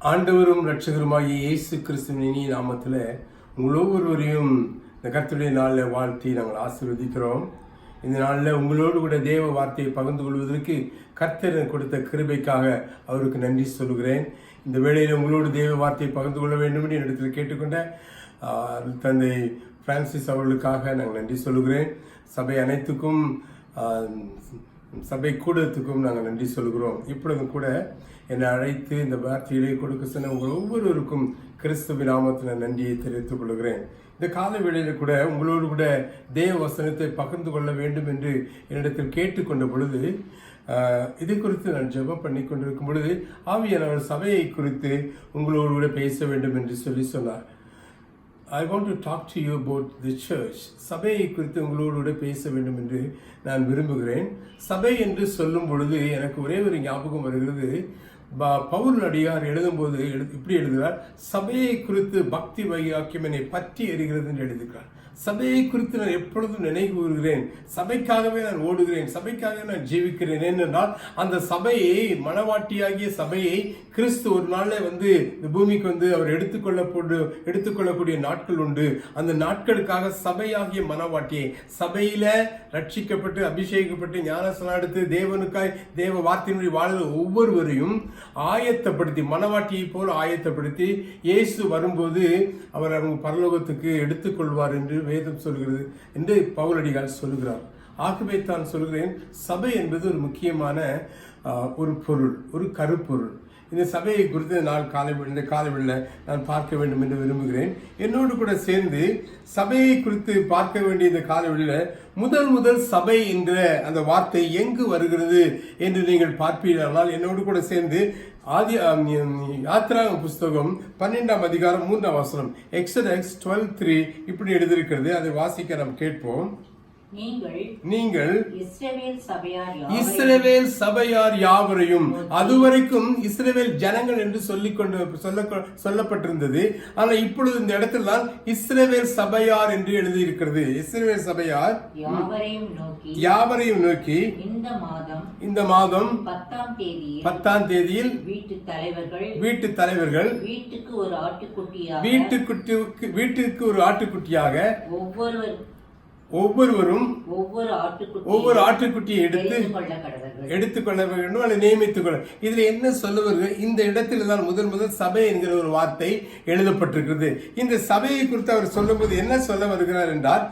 ஆண்டவரும் இரட்சகருமாகிய இயேசு கிறிஸ்துவின் இனிய நாமத்தில் உங்கள் ஒவ்வொருவரையும் இந்த கர்த்தருடைய நாளில் வாழ்த்தி நாங்கள் ஆசீர்வதிக்கிறோம். இந்த நாளில் உங்களோடு கூட தேவ வார்த்தையை பகிர்ந்து கொள்வதற்கு கர்த்தர் கொடுத்த கிருபைக்காக அவருக்கு நன்றி சொல்கிறேன். இந்த வேளையில் உங்களோடு தேவ வார்த்தையை பகிர்ந்து கொள்ள வேண்டும் என்று என்னிடத்தில் கேட்டுக்கொண்ட தந்தை பிரான்சிஸ் அவர்களுக்காக நாங்கள் நன்றி சொல்கிறேன். சபை அனைத்துக்கும் சபை கூடத்துக்கும் நாங்கள் நன்றி சொல்கிறோம். இப்பொழுதும் கூட என்னை அழைத்து இந்த வார்த்தையை கொடுக்க சொன்ன உங்கள் ஒவ்வொருவருக்கும் கிறிஸ்துவின் நாமத்தில் நன்றியை தெரிவித்துக் கொள்கிறேன். இந்த கால வேளையில் கூட உங்களோடு கூட தேவ வசனத்தை பகிர்ந்து கொள்ள வேண்டும் என்று என்னிடத்தில் கேட்டுக்கொண்ட பொழுது இது குறித்து நான் ஜெபம் பண்ணி கொண்டிருக்கும் பொழுது ஆவியானவர் சபையை குறித்து உங்களோடு கூட பேச வேண்டும் என்று சொன்னார். I want to talk to you about the church. சபையை குறித்து உங்களோடு பேச வேண்டும் என்று நான் விரும்புகிறேன். சபை என்று சொல்லும் பொழுது எனக்கு ஒரே ஒரு ஞாபகம் வருகிறது. பவுல் அடியார் எழுதும்போது இப்படி எழுதுகிறார், சபையை குறித்து பக்தி வைராக்கியம் என்னை பற்றி எறிகிறது என்று எழுதுகிறார். சபையை குறித்து நான் எப்பொழுதும் நினைவு கூறுகிறேன், சபைக்காகவே நான் ஓடுகிறேன், சபைக்காகவே நான் ஜீவிக்கிறேன். ஏனென்றால் அந்த சபையை, மனவாட்டியாகிய சபையை கிறிஸ்து ஒரு நாளில் இந்த பூமிக்கு அவர் எடுத்துக்கொள்ளக்கூடிய நாட்கள் உண்டு. அந்த நாட்களுக்காக சபையாகிய மனவாட்டியை, சபையில ரட்சிக்கப்பட்டு அபிஷேகப்பட்டு ஞானஸ்நானம் எடுத்து தேவனுக்காய் தேவ வார்த்தையினுடைய வாழ்கிற ஒவ்வொருவரையும் ஆயத்தப்படுத்தி, மனவாட்டியை போல ஆயத்தப்படுத்தி இயேசு வரும்போது அவர் அவங்க பரலோகத்துக்கு எடுத்துக்கொள்வார் என்று வேதம் சொல்கிறது என்று பவுலடியார் சொல்லுகிறார். ஆகவே தான் சொல்கிறேன், சபை என்பது ஒரு முக்கியமான ஒரு பொருள், ஒரு கருப்பொருள். இந்த சபையை குறித்து இந்த காலைவெளியில் நான் பார்க்க வேண்டும் என்று விரும்புகிறேன். என்னோடு கூட சேர்ந்து சபையை குறித்து பார்க்க வேண்டிய இந்த காலைவெளியில் முதல் சபை என்ற அந்த வார்த்தை எங்கு வருகிறது என்று நீங்கள் பார்ப்பீர்களானால் என்னோடு கூட சேர்ந்து யாத்ராகம புஸ்தகம் 12ஆம் அதிகாரம் 3ஆம் வசனம், எக்ஸோடஸ் 12:3 இப்படி எழுதியிருக்கிறது. அதை வாசிக்க நாம் கேட்போம். நீங்கள் இஸ்ரவேல் சபையார் யாவரையும், அதுவரைக்கும் இஸ்ரவேல் ஜனங்கள் என்று சொல்லப்பட்டிருந்தது. ஆனால் இப்பொழுது இந்த இடத்தில் தான் இஸ்ரவேல் சபையார் என்று எழுதியிருக்கிறது. இஸ்ரவேல் சபையார் யாவரையும் நோக்கி இந்த மாதம் 10ஆம் தேதியில் வீட்டு தலைவர்கள் வீட்டுக்கு ஒரு ஆட்டுக்குட்டியாக ஒவ்வொருவரும் ஒவ்வொரு ஆட்டுக்குட்டியை எடுத்துக்கொள்ள வேண்டும் அல்லது நியமித்துக் கொள்ள. இதுல என்ன சொல்லுவது, இந்த இடத்துல தான் முதல் சபை என்கிற ஒரு வார்த்தை எழுதப்பட்டிருக்கிறது. இந்த சபையை குறித்து அவர் சொல்லும்போது என்ன சொல்ல வருகிறார் என்றால்,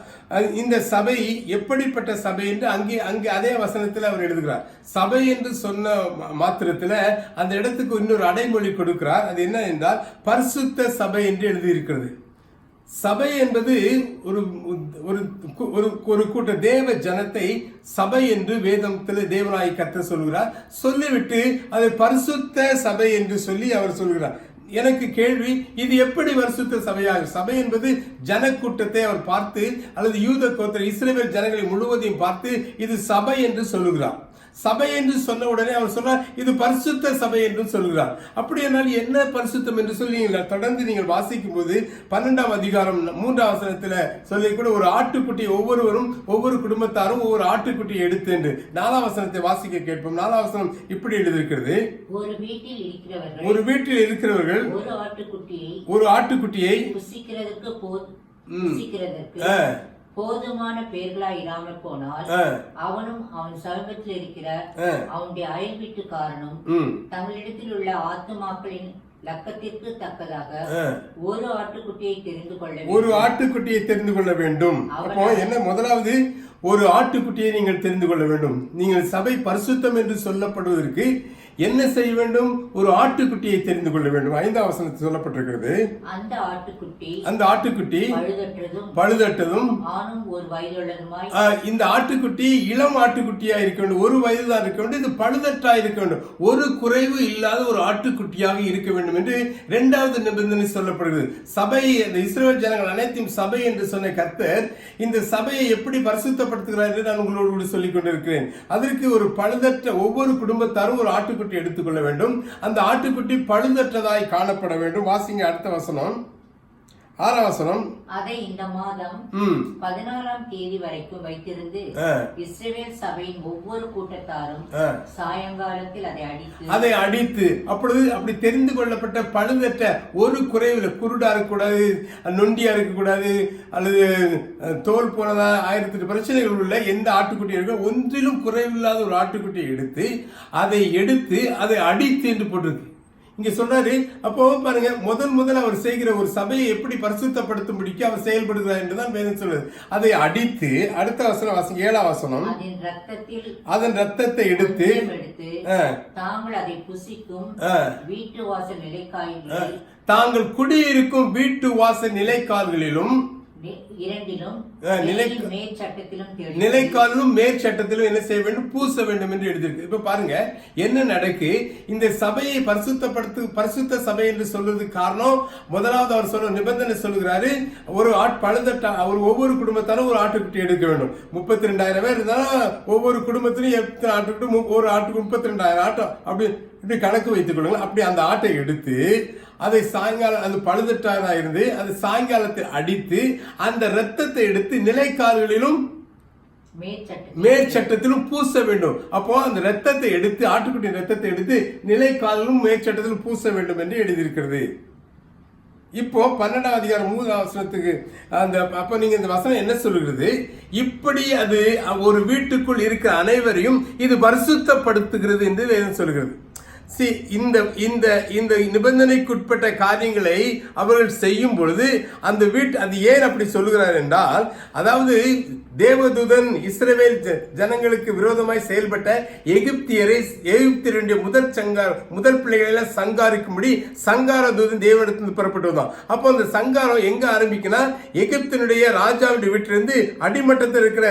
இந்த சபை எப்படிப்பட்ட சபை என்று அங்கே அதே வசனத்தில் அவர் எழுதுகிறார். சபை என்று சொன்ன மாத்திரத்தில் அந்த இடத்துக்கு இன்னொரு அடைமொழி கொடுக்கிறார். அது என்ன என்றால் பரிசுத்த சபை என்று எழுதியிருக்கிறது. சபை என்பது ஒரு கூட்ட தேவ ஜனத்தை சபை என்று வேதத்தில் தேவனாய் கர்த்தர் சொல்கிறார். சொல்லிவிட்டு அதை பரிசுத்த சபை என்று சொல்லி அவர் சொல்கிறார். எனக்கு கேள்வி, இது எப்படி பரிசுத்த சபையாகும்? சபை என்பது ஜனக்கூட்டத்தை அவர் பார்த்து, அல்லது யூத கோத்திர இஸ்ரவேல் ஜனங்களை முழுவதையும் பார்த்து இது சபை என்று சொல்லுகிறார். சபை என்று சொன்ன உடனே அவர் சொல்றார் இது பரிசுத்த சபை என்று சொல்கிறார். அப்படியானால் என்ன பரிசுத்தம் என்று சொல்லி தொடர்ந்து நீங்கள் வாசிக்கும் போது 12ஆம் அதிகாரம் 3ஆம் வசனத்தில் சொல்லி கூட ஒரு ஆட்டுக்குட்டி ஒவ்வொருவரும் ஒவ்வொரு குடும்பத்தாரும் ஒவ்வொரு ஆட்டுக்குட்டியை எடுத்து என்று 4ஆம் வசனத்தை வாசிக்க கேட்போம். 4ஆம் வசனம் இப்படி எழுதியிருக்கிறது, ஒரு வீட்டில் இருக்கிறவர்கள் ஒரு ஆட்டுக்குட்டியை போதுமான பேர்களா இல்லாமல் போனால் அவனும் அவன் சமீபத்தில் இருக்கிற அவனுடைய அயல் வீட்டுக்காரனும் தங்களிடத்தில் உள்ள ஆத்துமாக்களின் லக்கத்திற்கு தக்கதாக ஒரு ஆட்டுக்குட்டியை தெரிந்து கொள்ள வேண்டும். அப்போ என்ன, முதலாவது ஒரு ஆட்டுக்குட்டியை நீங்கள் தெரிந்து கொள்ள வேண்டும். நீங்கள் சபை பரிசுத்தம் என்று சொல்லப்படுவதற்கு என்ன செய்ய வேண்டும்? ஒரு ஆட்டுக்குட்டியை தெரிந்து கொள்ள வேண்டும். 5ஆம் வசனத்தில் சொல்லப்பட்டிருக்கிறது, அந்த ஆட்டுக்குட்டி பழுதற்றதும் இந்த ஆட்டுக்குட்டி இளம் ஆட்டுக்குட்டியா இருக்க வேண்டும். ஒரு வயதுதான் இருக்க வேண்டும். இது பழுதற்றா இருக்க வேண்டும். ஒரு குறைவு இல்லாத ஒரு ஆட்டுக்குட்டியாக இருக்க வேண்டும் என்று 2வது நிபந்தனை சொல்லப்படுகிறது. சபை, இந்த இஸ்ரவேல் ஜனங்கள் அனைத்தையும் சபை என்று சொன்ன கர்த்தர் இந்த சபையை எப்படி பரிசுத்தப்படுத்துகிறார் என்று நான் உங்களோடு சொல்லிக் கொண்டிருக்கிறேன். அதற்கு ஒரு பழுதற்ற ஒவ்வொரு குடும்பத்தாரும் ஒரு ஆட்டுக்குட்டி எடுத்துக்கொள்ள வேண்டும். அந்த ஆட்டுக்குட்டி பழுதற்றதாய் காணப்பட வேண்டும். வாசிங்க அடுத்த வசனம். 6ஆம் வசனம். அதை இந்த மாதம் 14ஆம் தேதி வரைக்கும் வைத்திருந்து இஸ்ரவேல் சபையின் ஒவ்வொரு கூட்டத்தாரும் சாயங்காலத்தில் அதை அடித்து அப்பொழுது அப்படி தெரிந்து கொள்ளப்பட்ட பழுதற்ற ஒரு குறைவில், குருடா இருக்கக்கூடாது, நொண்டியா இருக்கக்கூடாது, அல்லது தோல் போனதா 1008 பிரச்சனைகள் உள்ள எந்த ஆட்டுக்குட்டி இருக்க ஒன்றிலும் குறைவில்லாத ஒரு ஆட்டுக்குட்டியை எடுத்து அதை அடித்து என்று போட்டிருக்கு. இங்க சொல்றாரு. அப்போ பாருங்க, முதல் அவர் செய்கிற ஒரு சபையை எப்படி பரிசுத்தப்படுத்தும்படிக்கு அவர் செயல்படுகிறார் என்றுதான் வேதம் சொல்லுது. அதை அடித்து, அடுத்த வசனம் 7ஆம் வசனம், அதன் ரத்தத்தை எடுத்து தாங்கள் அதை புசிக்கும் வீட்டு வாசல் நிலைக்கால்களில், தாங்கள் குடியிருக்கும் வீட்டு வாசல் நிலைக்கால்களிலும் நிலைக்காலிலும் மேற்சட்டத்திலும் என்ன செய்ய வேண்டும்? பூச வேண்டும் என்று எழுதியிருக்கு. இப்ப பாருங்க என்ன நடக்கு. இந்த சபையை பரிசுத்த சபை என்று சொல்றதுக்கு காரணம், முதலாவது அவர் சொல்ற நிபந்தனை சொல்லுகிறாரு. ஒரு ஒவ்வொரு குடும்பத்தாலும் ஒரு ஆட்டுக்குட்டி எடுக்க வேண்டும். 32,000 பேர் இருந்தாலும் ஒவ்வொரு குடும்பத்திலும் எத்தனை ஆட்டுக்குட்டி? ஒரு ஆட்டுக்கு 32,000 ஆட்டம். அப்படி கணக்கு வைத்துக் கொள்ளுங்கள். அப்படி அந்த ஆட்டை எடுத்து அதை சாயங்காலம், அது பழுதட்டாக இருந்து அது சாயங்காலத்தில் அடித்து அந்த ரத்தத்தை எடுத்து நிலைக்கால்களிலும் மேற்சட்டத்திலும் பூச வேண்டும். அப்போ அந்த ரத்தத்தை எடுத்து, ஆட்டுக்குட்டி ரத்தத்தை எடுத்து நிலைக்காலிலும் மேற்சட்டத்திலும் பூச வேண்டும் என்று எழுதியிருக்கிறது. இப்போ 12ஆம் அதிகாரம் 3ஆம் வசனத்துக்கு அப்ப நீங்க இந்த வசனம் என்ன சொல்லுகிறது? இப்படி அது ஒரு வீட்டுக்குள் இருக்கிற அனைவரையும் இது பரிசுத்தப்படுத்துகிறது என்று வேதம் சொல்லுகிறது. இந்த நிபந்தனைக்குட்பட்ட காரியங்களை அவர்கள் செய்யும் பொழுது அந்த அது ஏன் அப்படி சொல்லுகிறார் என்றால், அதாவது தேவதூதன் இஸ்ரவேல் ஜனங்களுக்கு விரோதமாய் செயல்பட்ட எகிப்தியருடைய முதல் பிள்ளைகளை சங்காரிக்கும்படி சங்கார தூதன் தேவனிடத்திலிருந்து புறப்பட்டு வந்தான். அப்போ அந்த சங்காரம் எங்க ஆரம்பிக்குன்னா, எகிப்தினுடைய ராஜாவுடைய வீட்டிலிருந்து அடிமட்டத்தில் இருக்கிற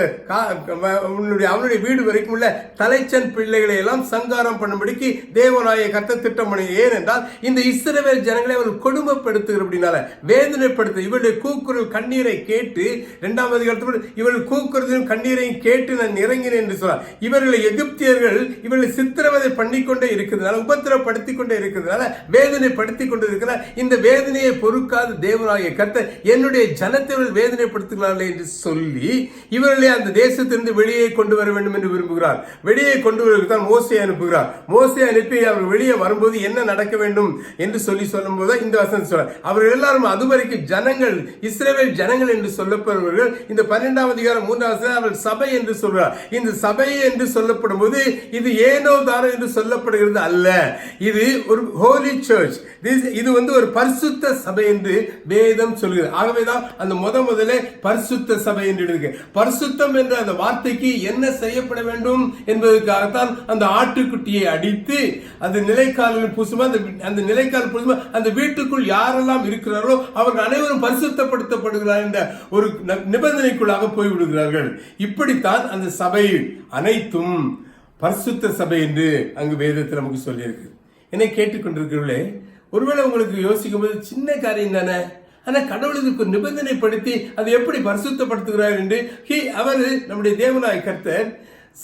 அவனுடைய வீடு வரைக்கும் உள்ள தலைச்சன் பிள்ளைகளை எல்லாம் சங்காரம் பண்ணும்படிக்கு தேவனாய கர்த்தர் திட்டம் பண்ணி. ஏனென்றால் இந்த இஸ்ரவேல் ஜனங்களை அவர்கள் கொடுமைப்படுத்துகிற அப்படின்னால வேதனைப்படுத்த இவருடைய கூக்குரல் கண்ணீரை கேட்டு 2ஆம் அதிகாரத்தில் இவர்கள் கூக்குறதையும் கண்ணீரையும் கேட்டு நான் இறங்கினேன் என்று சொன்னார். இவர்களை எகிப்தியர்கள் இவர்களை சித்திரவதை பண்ணிக்கொண்டே இருக்கிறதுனால, உபத்திரப்படுத்திக் கொண்டே இருக்கிறதுனால, வேதனைப்படுத்திக் கொண்டு இருக்கிறார். இந்த வேதனையை பொறுக்காத தேவனாகிய கர்த்தர் என்னுடைய ஜனத்தை வேதனைப்படுத்துகிறார்கள் என்று சொல்லி இவர்களை அந்த தேசத்திலிருந்து வெளியே கொண்டு வர வேண்டும் என்று விரும்புகிறார். வெளியே கொண்டு வருவதற்கு மோசே அனுப்புகிறார். மோசே அனுப்பி அவர் வெளியே வரும்போது என்ன நடக்க வேண்டும் என்று சொல்லும் போது இந்த வசனம் சொல்றார். அவர்கள் எல்லாரும் அதுவரைக்கும் ஜனங்கள், இஸ்ரவேல் ஜனங்கள் என்று சொல்லப்படுபவர்கள். இந்த 12ஆம் அதிகாரம் 3ஆம் வசனம் அவர்கள் சபை என்று சொல்றார். இந்த சபை என்று சொல்லப்படும் போது இது ஏனோ தானோ என்று சொல்லப்படுகிறது அல்ல. இது ஒரு ஹோலி சர்ச். இது ஒரு பரிசுத்த சபை என்று வேதம் சொல்கிறது. ஆகவேதான் அந்த முதல்ல பரிசுத்த சபை என்று இருக்கு. பரிசுத்தம் என்ற அந்த வார்த்தைக்கு என்ன செய்யப்பட வேண்டும் என்பதற்காகத்தான் அந்த ஆட்டுக்குட்டியை அடித்து அந்த நிலைக்காலில் பூசுமா, அந்த நிலைக்கால் பூசுமா அந்த வீட்டுக்குள் யாரெல்லாம் இருக்கிறார்களோ அவர்கள் அனைவரும் பரிசுத்தப்படுத்தப்படுகிறார் என்ற ஒரு நிபந்தனைக்குள்ளாக போய்விடுகிறார்கள். இப்படித்தான் அந்த சபை அனைத்தும் பரிசுத்த சபை என்று அங்கு வேதத்தில் நமக்கு சொல்லியிருக்கு. என்னை கேட்டுக்கொண்டிருக்கிறவர்களே, ஒருவேளை உங்களுக்கு யோசிக்கும் போது சின்ன காரியம் தானே, ஆனா கடவுளுக்கு நிபந்தனைப்படுத்தி அதை எப்படி பரிசுத்தப்படுத்துகிறார் என்று அவர் நம்முடைய தேவனாய் கர்த்தர்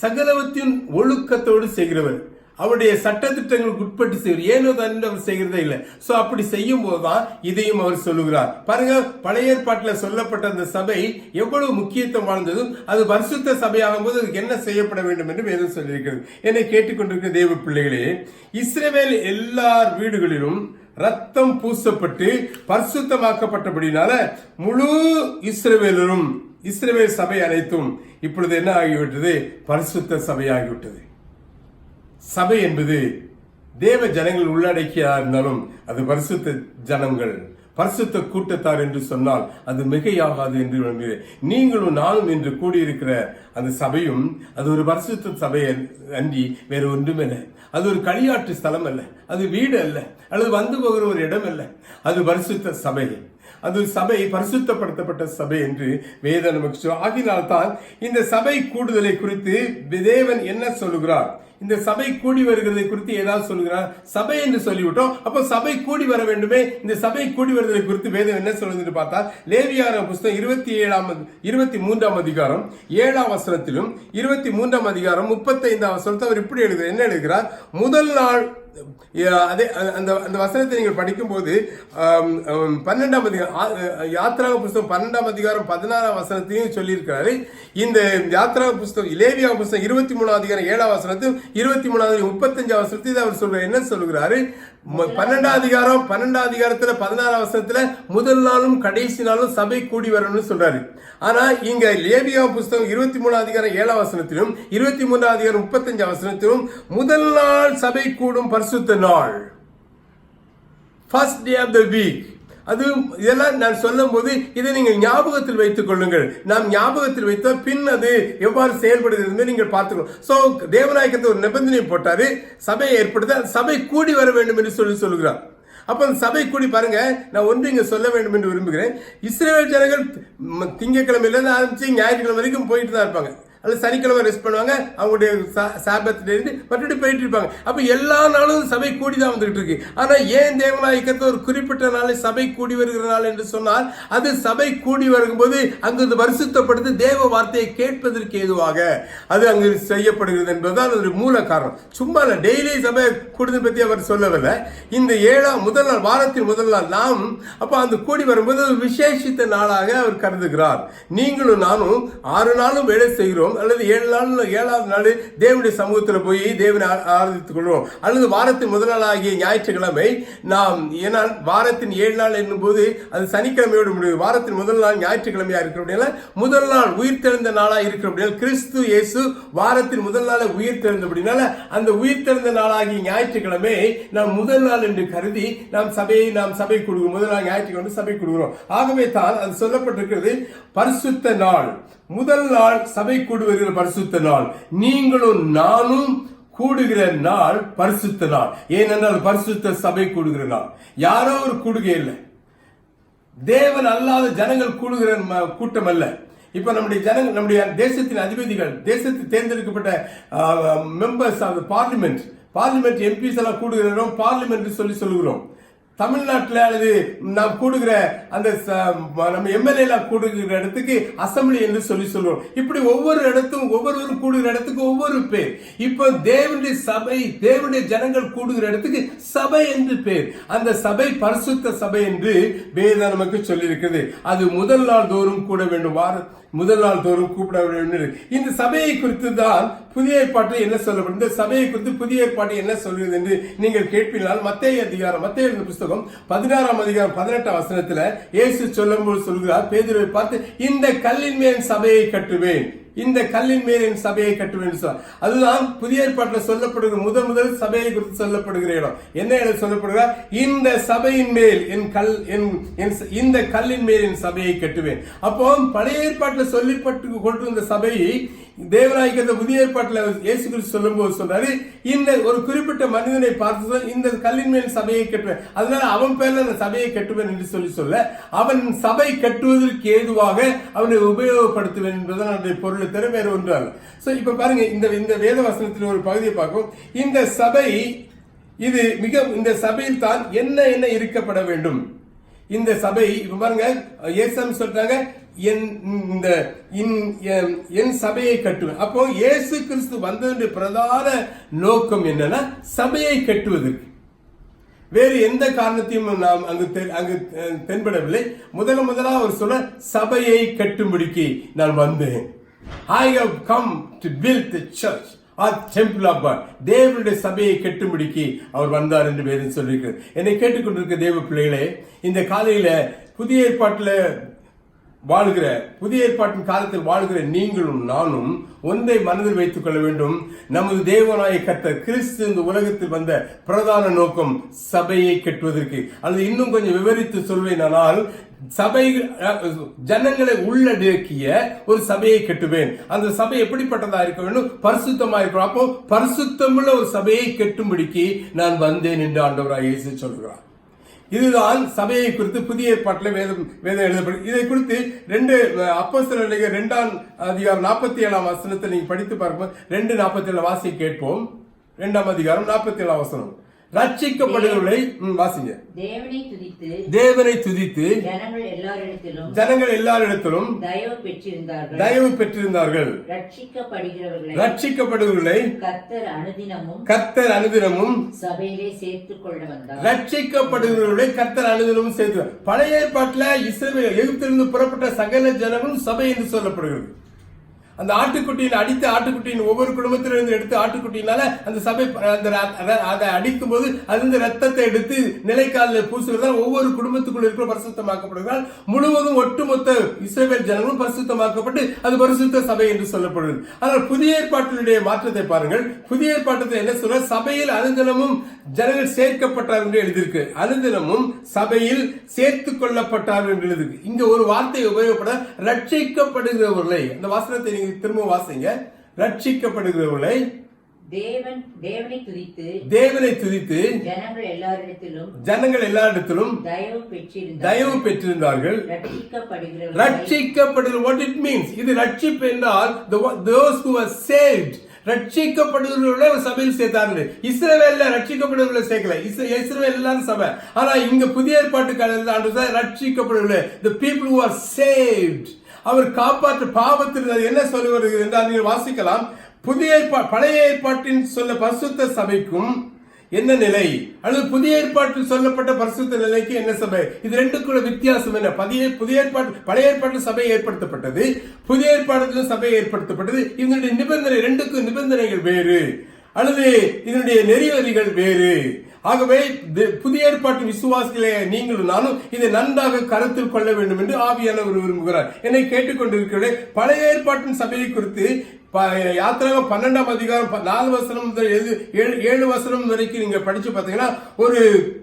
சகலவத்தின் ஒழுக்கத்தோடு செய்கிறவர். அவருடைய சட்டத்திட்டங்களுக்கு உட்பட்டு செய்வார். ஏனோ தான் அவர் செய்கிறதே இல்லை. சோ அப்படி செய்யும் போதுதான் இதையும் அவர் சொல்லுகிறார். பாருங்க, பழைய ஏற்பாட்டில் சொல்லப்பட்ட அந்த சபை எவ்வளவு முக்கியத்துவம் வாழ்ந்ததும் அது பரிசுத்த சபையாகும் போது அதுக்கு என்ன செய்யப்பட வேண்டும் என்று வேதம் சொல்லியிருக்கிறது. என்னை கேட்டுக்கொண்டிருக்கிற தேவ பிள்ளைகளே, இஸ்ரவேல் எல்லார் வீடுகளிலும் ரத்தம் பூசப்பட்டு பரிசுத்தமாக்கப்பட்டபடினால முழு இஸ்ரவேலரும், இஸ்ரவேல் சபை அனைத்தும் இப்பொழுது என்ன ஆகிவிட்டது? பரிசுத்த சபையாகிவிட்டது. சபை என்பது தேவ ஜனங்கள் உள்ளடக்கியா இருந்தாலும் அது பரிசுத்த ஜனங்கள், பரிசுத்த கூட்டத்தார் என்று சொன்னால் அது மிகையாகாது என்று நம்புகிறேன். நீங்களும் நானும் என்று கூடியிருக்கிற அந்த சபையும் அது ஒரு பரிசுத்த சபை அன்றி வேறு ஒன்றுமில்லை. அது ஒரு களியாட்டு ஸ்தலம் அல்ல, அது வீடு அல்ல, அல்லது வந்து போகிற ஒரு இடம் அல்ல. அது பரிசுத்த சபை. அது சபை பரிசுத்தப்படுத்தப்பட்ட சபை என்று வேதம் நமக்கு. ஆகினால்தான் இந்த சபை கூடுதலை குறித்து தேவன் என்ன சொல்லுகிறார்? இந்த சபை கூடி வருகிறதை குறித்து ஏதாவது சொல்லுகிறார்? சபை என்று சொல்லிவிட்டோம், அப்போ சபை கூடி வர வேண்டுமே. இந்த சபை கூடி வருவதை குறித்து வேதம் என்ன சொல்லுது பார்த்தா, லேவியார புஸ்தகம் 23ஆம் அதிகாரம் 7ஆம் வசனத்திலும் 23ஆம் அதிகாரம் 35ஆம் வசனத்தில் அவர் இப்படி எழுதுகிறார். என்ன எழுதுகிறார்? முதல் நாள் அதே அந்த அந்த வசனத்தை நீங்கள் படிக்கும்போது 12ஆம் அதிகாரம் யாத்ராக புஸ்தகம் 12ஆம் அதிகாரம் 16ஆம் வசனத்தையும் சொல்லியிருக்கிறாரு. இந்த யாத்ராக புஸ்தகம் லேவியா புஸ்தகம் 23ஆம் அதிகாரம் 7ஆம் வசனத்தையும் 23ஆம் 35ஆம் வசனத்தையும் அவர் சொல்றாரு. என்ன சொல்லுகிறாரு? 12ஆம் அதிகாரத்துல 16ஆம் வசனத்துல முதல் நாளும் கடைசி நாளும் சபை கூடி வரணும்னு சொல்றாரு. ஆனா இங்க லேவியா புஸ்தகம் 23ஆம் அதிகாரம் 7ஆம் வசனத்திலும் 23ஆம் அதிகாரம் 35ஆம் வசனத்திலும் முதல் நாள் சபை கூடும் பரிசுத்த நாள், first day of the week. அது இதெல்லாம் நான் சொல்லும் போது இதை நீங்கள் ஞாபகத்தில் வைத்துக் கொள்ளுங்கள். நாம் ஞாபகத்தில் வைத்தால் பின் அது எவ்வாறு செயல்படுகிறது நீங்கள் பார்த்துக்கணும். சோ தேவநாயகத்தை ஒரு நிபந்தனை போட்டாரு, சபையை ஏற்படுத்த சபை கூடி வர வேண்டும் என்று சொல்லுகிறார். அப்ப அந்த சபை கூடி பாருங்க, நான் ஒன்று இங்க சொல்ல வேண்டும் என்று விரும்புகிறேன். இஸ்ரேல் ஜனங்கள் திங்கக்கிழமையில இருந்து ஆரம்பிச்சு ஞாயிற்றுக்கிழமை வரைக்கும் போயிட்டு தான் இருப்பாங்க, அல்லது சனிக்கிழமை ரெஸ்ட் பண்ணுவாங்க, அவங்களுடைய சாபத்துல இருந்து மறுபடியும் போயிட்டு இருப்பாங்க. அப்ப எல்லா நாளும் சபை கூடி தான் வந்துகிட்டு இருக்கு. ஆனா ஏன் தேவநாயகத்தை ஒரு குறிப்பிட்ட நாளை சபை கூடி வருகிற நாள் என்று சொன்னால், அது சபை கூடி வரும்போது அங்கு பரிசுத்தப்படுத்தி தேவ வார்த்தையை கேட்பதற்கு ஏதுவாக அது அங்கு செய்யப்படுகிறது என்பதுதான் ஒரு மூல காரணம். சும்மா டெய்லி சபை கூடுதல் பற்றி அவர் சொல்லவில்லை. இந்த 7ஆம் முதல் நாள், வாரத்தின் முதல் நாள் நாம் அப்ப அந்த கூடி வரும்போது ஒரு விசேஷித்த நாளாக அவர் கருதுகிறார். நீங்களும் நானும் 6 நாளும் வேலை செய்கிறோம், அல்லது 7ஆவது நாள் தேவனுடைய சமூகத்தில் போய் தேவனை ஆராதித்துக் கொள்வோம், அல்லது வாரத்தின் முதல் நாள் ஆகிய ஞாயிற்றுக்கிழமை நாம், ஏன்னா வாரத்தின் 7 நாள் என்னும் போது அது சனிக்கிழமையோடு முடியும். வாரத்தின் முதல் நாள் ஞாயிற்றுக்கிழமையா இருக்கிற அப்படின்னா முதல் நாள் உயிர்த்தெழுந்த நாளா இருக்கிற அப்படின்னா கிறிஸ்து இயேசு வாரத்தின் முதல் நாளை உயிர்த்தெழுந்த அப்படின்னால அந்த உயிர்த்தெழுந்த நாளாகிய ஞாயிற்றுக்கிழமை நாம் முதல் நாள் என்று கருதி நாம் சபை கொடுக்கிறோம். முதல் நாள் ஞாயிற்றுக்கிழமை சபை கொடுக்கிறோம். ஆகவே தான் அது சொல்லப்பட்டிருக்கிறது பரிசுத்த நாள், முதல் நாள் சபை கூடுகிற பரிசுத்த நாள். நீங்களும் நானும் கூடுகிற நாள் பரிசுத்த நாள். ஏனென்றால் பரிசுத்த சபை கூடுகிற நாள். யாரோ ஒரு கூடுகை இல்லை, தேவன் அல்லாத ஜனங்கள் கூடுகிற கூட்டம் அல்ல. இப்ப நம்முடைய தேசத்தின் அதிபதிகள், தேசத்தில் தேர்ந்தெடுக்கப்பட்ட மெம்பர்ஸ் ஆஃப் பார்லிமெண்ட் எம்பிஸ் எல்லாம் கூடுகிறோம், பார்லிமெண்ட் சொல்லி சொல்லுகிறோம். தமிழ்நாட்டில் அல்லது நாம் கூடுகிற அந்த நம்ம எம்எல்ஏ எல்லாம் கூடுகிற இடத்துக்கு அசம்பிளி என்று சொல்லுவோம். இப்படி ஒவ்வொரு இடத்தும் ஒவ்வொருவரும் கூடுகிற இடத்துக்கு ஒவ்வொரு பேர். இப்ப தேவனுடைய சபை, தேவனுடைய ஜனங்கள் கூடுகிற இடத்துக்கு சபை என்று பேர். அந்த சபை பரிசுத்த சபை என்று வேதம் நமக்கு சொல்லி இருக்கிறது. அது முதல் நாள் தோறும் கூட வேண்டும், முதல் நாள் தோறும் கூப்பிட வேண்டும். இந்த சபையை குறித்து தான் புதிய ஏற்பாட்டில் என்ன சொல்லப்படும், இந்த சபையை குறித்து புதிய ஏற்பாடு என்ன சொல்கிறது என்று நீங்கள் கேட்பீர்கள். மத்தேயு புஸ்தகம் 16ஆம் அதிகாரம் 18ஆம் வசனத்துல இயேசு சொல்லும்போது சொல்கிறார், பேதுருவை பார்த்து, இந்த கல்லின் மேல் சபையை கட்டுவேன், இந்த கல்லின் மேல் என் சபையை கட்டுவேன் சொல்றார். அதுதான் புதிய ஏற்பாட்டில் சொல்லப்படுகிற முதல் சபையை குறித்து சொல்லப்படுகிற இடம். என்ன இடம் சொல்லப்படுகிறார்? இந்த சபையின் மேல் இந்த கல்லின் மேல் என் சபையை கட்டுவேன். அப்போ பழைய ஏற்பாட்டில் சொல்லப்பட்டு கொண்டிருந்த சபையை தேவநாயகத்தை புதிய ஏற்பாட்டில் இயேசு கிறிஸ்து சொல்லும் போது சொல்றாரு, இந்த ஒரு குறிப்பிட்ட மனிதனை பார்த்து இந்த கல்லின் மேல் சபையை கட்டுவேன், அதனால அவன் பேர்ல அந்த சபையை கட்டுவேன் என்று சொல்ல அவன் சபை கட்டுவதற்கு ஏதுவாக அவனை உபயோகப்படுத்துவேன் என்பதன் பொருள் தவிர வேற ஒன்று அல்ல. சோ இப்ப பாருங்க, இந்த வேத வசனத்தில் ஒரு பகுதியை பார்க்கும். இந்த சபை இது இந்த சபையில் தான் என்ன இருக்கப்பட வேண்டும். இந்த சபை இப்ப பாருங்க, இயேசு சொல்றாங்க, என் சபையை கட்டுவேன். அப்போ இயேசு கிறிஸ்து வந்ததுடைய பிரதான நோக்கம் என்னன்னா சபையை கட்டுவதற்கு. வேறு எந்த காரணத்தையும் நாம் அங்கு தென்படவில்லை. முதலாக அவர் சொல்ல, சபையை கட்டும்படிக்கு நான் வந்தேன். I have come to build the church or temple of God. தேவனுடைய சபையை கட்டும்படிக்கு அவர் வந்தார் என்று வேதம் சொல்லியிருக்கிறது. என்னை கேட்டுக்கொண்டிருக்க தேவ பிள்ளைகளே, இந்த காலையில புதிய ஏற்பாட்டில் வாழ்கிற, புதிய ஏற்பாட்டின் காலத்தில் வாழ்கிற நீங்களும் நானும் ஒன்றை மனதில் வைத்துக் கொள்ள வேண்டும். நமது தேவனாய கர்த்தர் கிறிஸ்து இந்த உலகத்தில் வந்த பிரதான நோக்கம் சபையை கட்டுவதற்கு. அல்லது இன்னும் கொஞ்சம் விவரித்து சொல்வேனால், சபை ஜனங்களை உள்ளடக்கிய ஒரு சபையை கட்டுவேன். அந்த சபை எப்படிப்பட்டதா இருக்க வேண்டும்? பரிசுத்தமா இருக்கணும். அப்போ பரிசுத்தமுள்ள ஒரு சபையை கட்டும்படிக்கு நான் வந்தேன் என்று ஆண்டவராய் இயேசு சொல்கிறார். இதுதான் சபையை குறித்து புதிய ஏற்பாட்டில் வேதம் எழுதப்படும். இதை குறித்து அப்போஸ்தலர் 2ஆம் அதிகாரம் 47ஆம் வசனத்தை நீங்க படித்து பார்க்கும்போது 2:47 வாசி கேட்போம். 2ஆம் அதிகாரம் 47ஆம் வசனம். ரட்சிக்கப்படுகிறவர்களை வாசிங்க. தேவனை துதித்து ஜனங்கள் எல்லாரிடத்திலும் தயவு பெற்றிருந்தார்கள். ரட்சிக்கப்படுகிறவர்களை கர்த்தர் அனுதினமும் சபையிலே சேர்த்துக் கொள்ள வந்தார். ரட்சிக்கப்படுகிறவர்களை கர்த்தர் அனுதினமும் சேர்த்து. பழைய ஏற்பாட்டில் இஸ்ரவேல் எகிப்திலிருந்து புறப்பட்ட சகல ஜனங்களும் சபை என்று சொல்லப்படுகிறது. அந்த ஆட்டுக்குட்டியின் அடித்த ஆட்டுக்குட்டியின் ஒவ்வொரு குடும்பத்திலிருந்து எடுத்து ஆட்டுக்குட்டியினால அந்த சபை அதை அடிக்கும் போது அதிலிருந்து ரத்தத்தை எடுத்து நிலைக்காலில் பூசுவதால் ஒவ்வொரு குடும்பத்துக்குள் இருக்கிற பரிசுத்தமாக்கப்படுகிறால் முழுவதும் ஒட்டுமொத்த இஸ்ரவேல் ஜனங்களும் பரிசுத்தமாக்கப்பட்டு அது பரிசுத்த சபை என்று சொல்லப்படுகிறது. ஆனால் புதிய ஏற்பாட்டினுடைய மாற்றத்தை பாருங்கள். புதிய ஏற்பாட்டத்தில் என்ன சொல்ற? சபையில் அனுதினமும் ஜனங்கள் சேர்க்கப்பட்டார் என்று எழுதியிருக்கு. அனுதினமும் சபையில் சேர்த்துக் கொள்ளப்பட்டார் என்று எழுதியிருக்கு. இங்க ஒரு வார்த்தை உபயோகப்பட ரட்சிக்கப்படுகிறவர்களை, அந்த வாசனத்தை திரும்ப வாசிங்க. ரட்சிக்கப்படுகிறவர்களை தேவனை துதித்து ஜனங்கள் எல்லாரிடத்திலும் தயவு பெற்றிருந்தார்கள். ரட்சிக்கப்படுகிற what it means, இது ரட்சிப்பு என்றால் those who are saved, ரட்சிக்கப்படுகிறவர்களை சபையில் சேர்த்தார்கள். இஸ்ரவேல்ல ரட்சிக்கப்படுகிறவர்களை சேர்க்கல, இஸ்ரவேல் எல்லாரும் சபை. ஆனா இங்க புதிய ஏற்பாட்டு காலத்தில் ரட்சிக்கப்படுகிறவர்கள், the people who are saved, அவர் காப்பாற்ற பாவத்தில் என்ன சொல்லி வருகிறது என்றால் நீங்கள் வாசிக்கலாம். பழைய ஏற்பாட்டின் சொல்ல பரிசுத்த சபைக்கும் என்ன நிலை, அல்லது புதிய ஏற்பாட்டில் சொல்லப்பட்ட பரிசுத்த நிலைக்கு என்ன சபை, இது ரெண்டுக்குள்ள வித்தியாசம் என்ன? புதிய ஏற்பாட்டு பழைய ஏற்பாட்டில் சபை ஏற்படுத்தப்பட்டது, புதிய ஏற்பாட்டிலும் சபை ஏற்படுத்தப்பட்டது. இதனுடைய நிபந்தனை, ரெண்டுக்கும் நிபந்தனைகள் வேறு, அல்லது இதனுடைய நெறிவழிகள் வேறு. ஆகவே புதிய ஏற்பாட்டு விசுவாசிகளே நீங்களும் நானும் இதை நன்றாக கருத்தில் கொள்ள வேண்டும் என்று ஆவியானவர் விரும்புகிறார். என்னை கேட்டுக்கொண்டிருக்கிறே, பழைய ஏற்பாட்டின் சபையை குறித்து யாத்திராகமம் 12ஆம் அதிகாரம் 4 வசனம் முதல் 7 வசனம் வரைக்கும் நீங்க படிச்சு பார்த்தீங்கன்னா, ஒரு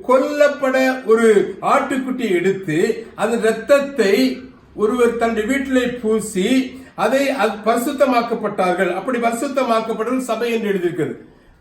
கொல்லப்பட ஒரு ஆட்டுக்குட்டியை எடுத்து அந்த இரத்தத்தை ஒருவர் தன்னுடைய வீட்டிலே பூசி அதை பரிசுத்தமாக்கப்பட்டார்கள். அப்படி பரிசுத்தமாக்கப்பட்டவர்கள் சபை என்று எழுதியிருக்கிறது.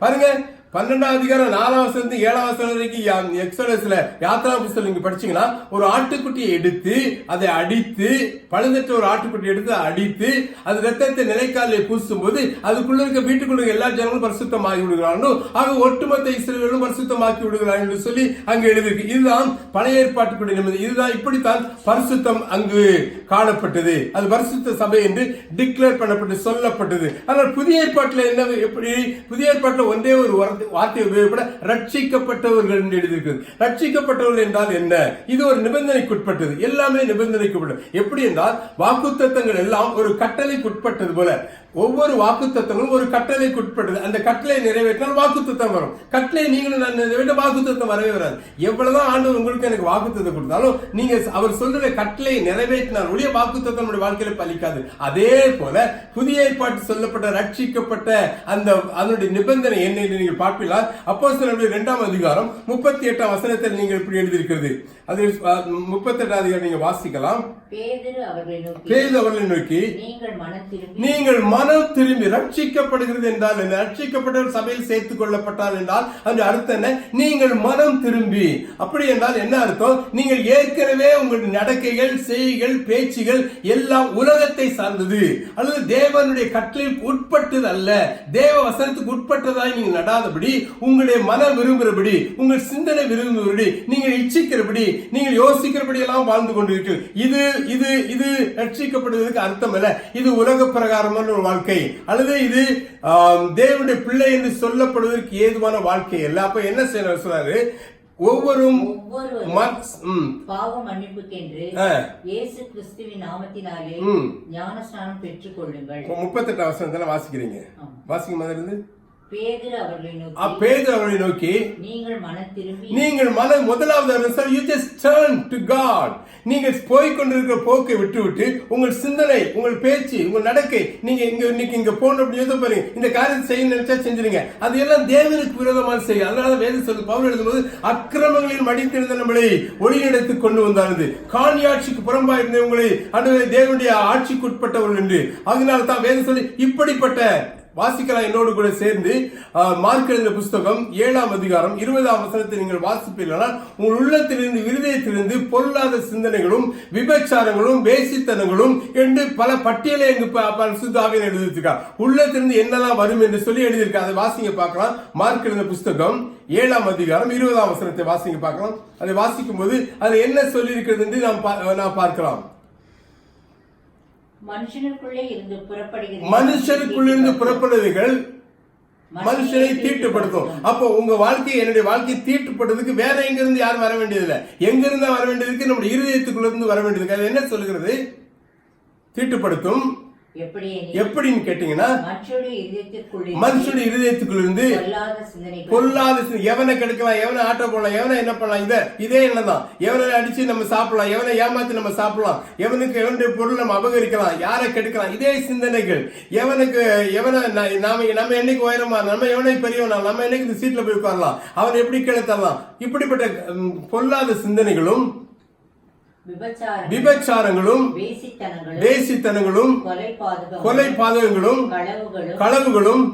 பாருங்க, 12ஆம் அதிகாரம் 4ஆம் வசனத்து 7ஆம் வசனம் வரைக்கும் எக்ஸோடஸ்ல யாத்திரா புத்தகம் நீங்க படிச்சீங்கன்னா, ஒரு ஆட்டுக்குட்டியை எடுத்து அதை அடித்து, பழுதற்ற ஒரு ஆட்டுக்குட்டியை எடுத்து அடித்து அது ரத்தத்தை நிலைக்காலில் பூசும் போது அதுக்குள்ள இருக்க வீட்டுக்குள்ள எல்லா ஜனங்களும் பரிசுத்தமாகி விடுகிறார்கள். ஆக ஒட்டுமொத்த இஸ்ரவேலும் பரிசுத்தமாக்கி விடுகிறார்கள் என்று சொல்லி அங்கு எழுதியிருக்கு. இதுதான் பழைய ஏற்பாட்டுக்குரிய நிம்மதி. இதுதான், இப்படித்தான் பரிசுத்தம் அங்கு காணப்பட்டது. அது பரிசுத்த சபை என்று டிக்ளேர் பண்ணப்பட்டு சொல்லப்பட்டது. ஆனால் புதிய ஏற்பாட்டில் என்ன, எப்படி புதிய ஏற்பாட்டில் ஒன்றே ஒரு வார்த்தை உபயோகப்பட ரட்சிக்கப்பட்டவர்கள் என்று எழுதியிருக்கிறது. ரட்சிக்கப்பட்டவர்கள் என்றால் என்ன? இது ஒரு நிபந்தனைக்குட்பட்டது. எல்லாமே நிபந்தனைக்குட்பட்டது. எப்படி என்றால், வாக்குத்தத்தங்கள் எல்லாம் ஒரு கட்டளைக்குட்பட்டது போல ஒவ்வொரு வாக்குத்தத்தங்களும் ஒரு கட்டளைக்குட்பட்டது. அந்த கட்டளை நிறைவேற்றினால் வாக்குத்தத்தம் வரும். கட்டளை நீங்களும் நான் நிறைவேற்ற வாக்குத்தத்தம் வரவே வராது. எவ்வளவுதான் ஆண்டவர் உங்களுக்கு எனக்கு வாக்குத்தத்தம் கொடுத்தாலும் நீங்க அவர் சொல்ற கட்டளையை நிறைவேற்றினால் ஒழிய வாக்குத்தத்தம் நம்முடைய வாழ்க்கையில பலிக்காது. அதே போல புதிய ஏற்பாட்டு சொல்லப்பட்ட ரட்சிக்கப்பட்ட அந்த அதனுடைய நிபந்தனை என்ன என்று நீங்கள் பார்ப்பீங்களா? அப்போஸ்தலர்களுடைய 2ஆம் அதிகாரம் 38ஆம் வசனத்தில் நீங்கள் இப்படி எழுதியிருக்கிறது. அது 38ஆம் அதிகாரம் நீங்க வாசிக்கலாம். பேதுரு அவர்களை நோக்கி நீங்கள் மனம் திரும்பி, ரட்சிக்கப்படுகிறது என்றால் என்ன? ரட்சிக்கப்பட்டவர் சபையில் சேர்த்துக் கொள்ளப்பட்டார் என்றால் அந்த அர்த்தம் என்ன? நீங்கள் மனம் திரும்பி. அப்படி என்றால் என்ன அர்த்தம்? நீங்கள் ஏற்கனவே உங்களுடைய நடக்கைகள், செய்கைகள், பேச்சுகள் எல்லாம் உலகத்தை சார்ந்தது, அல்லது தேவனுடைய கட்டளைக்கு உட்பட்டது அல்ல, தேவ வசனத்துக்கு உட்பட்டதாய் நீங்கள் நடாதபடி, உங்களுடைய மனம் விரும்புகிறபடி, உங்கள் சிந்தனை விரும்புகிறபடி, நீங்கள் இச்சிக்கிறபடி, நீங்கள் யோசிக்கிறபடி எல்லாம் வாழ்ந்து கொண்டிருக்கிறீர்கள். இது இது இது ரட்சிக்கப்படுவதற்கு அர்த்தம் அல்ல. இது உலக பிரகாரமான ஒரு வாழ்க்கை, அல்லது இது தேவனுடைய பிள்ளை என்று சொல்லப்படுவதற்கு ஏதுவான வாழ்க்கை அல்ல. அப்ப என்ன சொல்றாரு? ஒவ்வொருவரும் பாவ மன்னிப்புக்கென்று இயேசு கிறிஸ்துவின் நாமத்தினாலே ஞானஸ்நானம் பெற்றுக் கொள்ளுங்கள். 38ஆம் வசனத்துல வாசிக்கிறீங்க, வாசிக்க மாதிரி இருந்து. பேதுரு அவர்களை நோக்கி நீங்கள் முதலாவது you just turn to God. நீங்கள் போய்கொண்டிருக்கிற போக்கை விட்டு உங்கள் சிந்தனை, உங்கள் பேச்சு, உங்கள் நடக்கை, நீங்க இங்க போன பாருங்க, இந்த காரியத்தை செய்ய நினைச்சா செஞ்சிருங்க, அது எல்லாம் தேவனுக்கு விரோதமான செய்ய. அதனால வேதம் சொல்லு, பவுல் எழுதும்போது அக்கிரமங்களில் மடித்திருந்த நம்மளை ஒளிநடத்து கொண்டு வந்தானது, காணியாட்சிக்கு புறம்பா இருந்த உங்களை தேவனுடைய ஆட்சிக்கு உட்பட்டவர்கள் என்று. அதனால தான் வேதம் சொல்லி இப்படிப்பட்ட வாசிக்கலாம் என்னோடு கூட சேர்ந்து. மார்க் எழுதின புஸ்தகம் 7ஆம் அதிகாரம் 20ஆம் வசனத்தை நீங்கள் வாசிப்பீர்களானால், உங்கள் உள்ளத்திலிருந்து இருதயத்திலிருந்து பொல்லாத சிந்தனைகளும் விபச்சாரங்களும் வேசித்தனங்களும் என்று பல பட்டியலை இங்கு பரிசுத்த ஆவியானவர் எழுதியிருக்கார். உள்ளத்திலிருந்து என்னெல்லாம் வரும் என்று சொல்லி எழுதியிருக்கார். அதை வாசிங்க பார்க்கலாம். மார்க் எழுதின புஸ்தகம் 7ஆம் அதிகாரம் 20ஆம் வசனத்தை வாசிங்க பார்க்கலாம். அதை வாசிக்கும் போது அது என்ன சொல்லி இருக்கிறது என்று நாம் பார்க்கலாம். மனுஷனுக்குள்ளே இருந்து புறப்படுவதுகள் மனுஷனை தீட்டுப்படுத்தும். அப்போ உங்க வாழ்க்கை, என்னுடைய வாழ்க்கை தீட்டுப்படுறதுக்கு வேற எங்க இருந்து யாரும் வர வேண்டியதில்லை. எங்க இருந்தா வர வேண்டியதுக்கு நம்முடைய இருதயத்துக்குள்ள இருந்து வர வேண்டியதுக்கு. அது என்ன சொல்லுகிறது? தீட்டுப்படுத்தும். எப்படின்னு கேட்டீங்கன்னா, மனுஷனுடைய இருதயத்துக்குள்ள இருந்து பொல்லாத எவனை கெடுக்கலாம், எவனை ஆட்ட போடலாம், எவனை என்ன பண்ணலாம், இதே என்னதான். எவனை அடிச்சு நம்ம சாப்பிடலாம், எவனை ஏமாத்தி நம்ம சாப்பிடலாம், எவனுடைய பொருள் நம்ம அபகரிக்கலாம், யாரை கெடுக்கலாம், இதே சிந்தனைகள். எவனை நம்ம என்னைக்கு உயரமா, நம்ம எவனை பெரியவனா, நம்ம என்னைக்கு இந்த சீட்ல போய் உட்காரலாம், அவனை எப்படி கீழே தரலாம், இப்படிப்பட்ட பொல்லாத சிந்தனைகளும் விபச்சாரங்களும் வேசித்தனங்களும் கொலை பாதகங்களும் களவுகளும்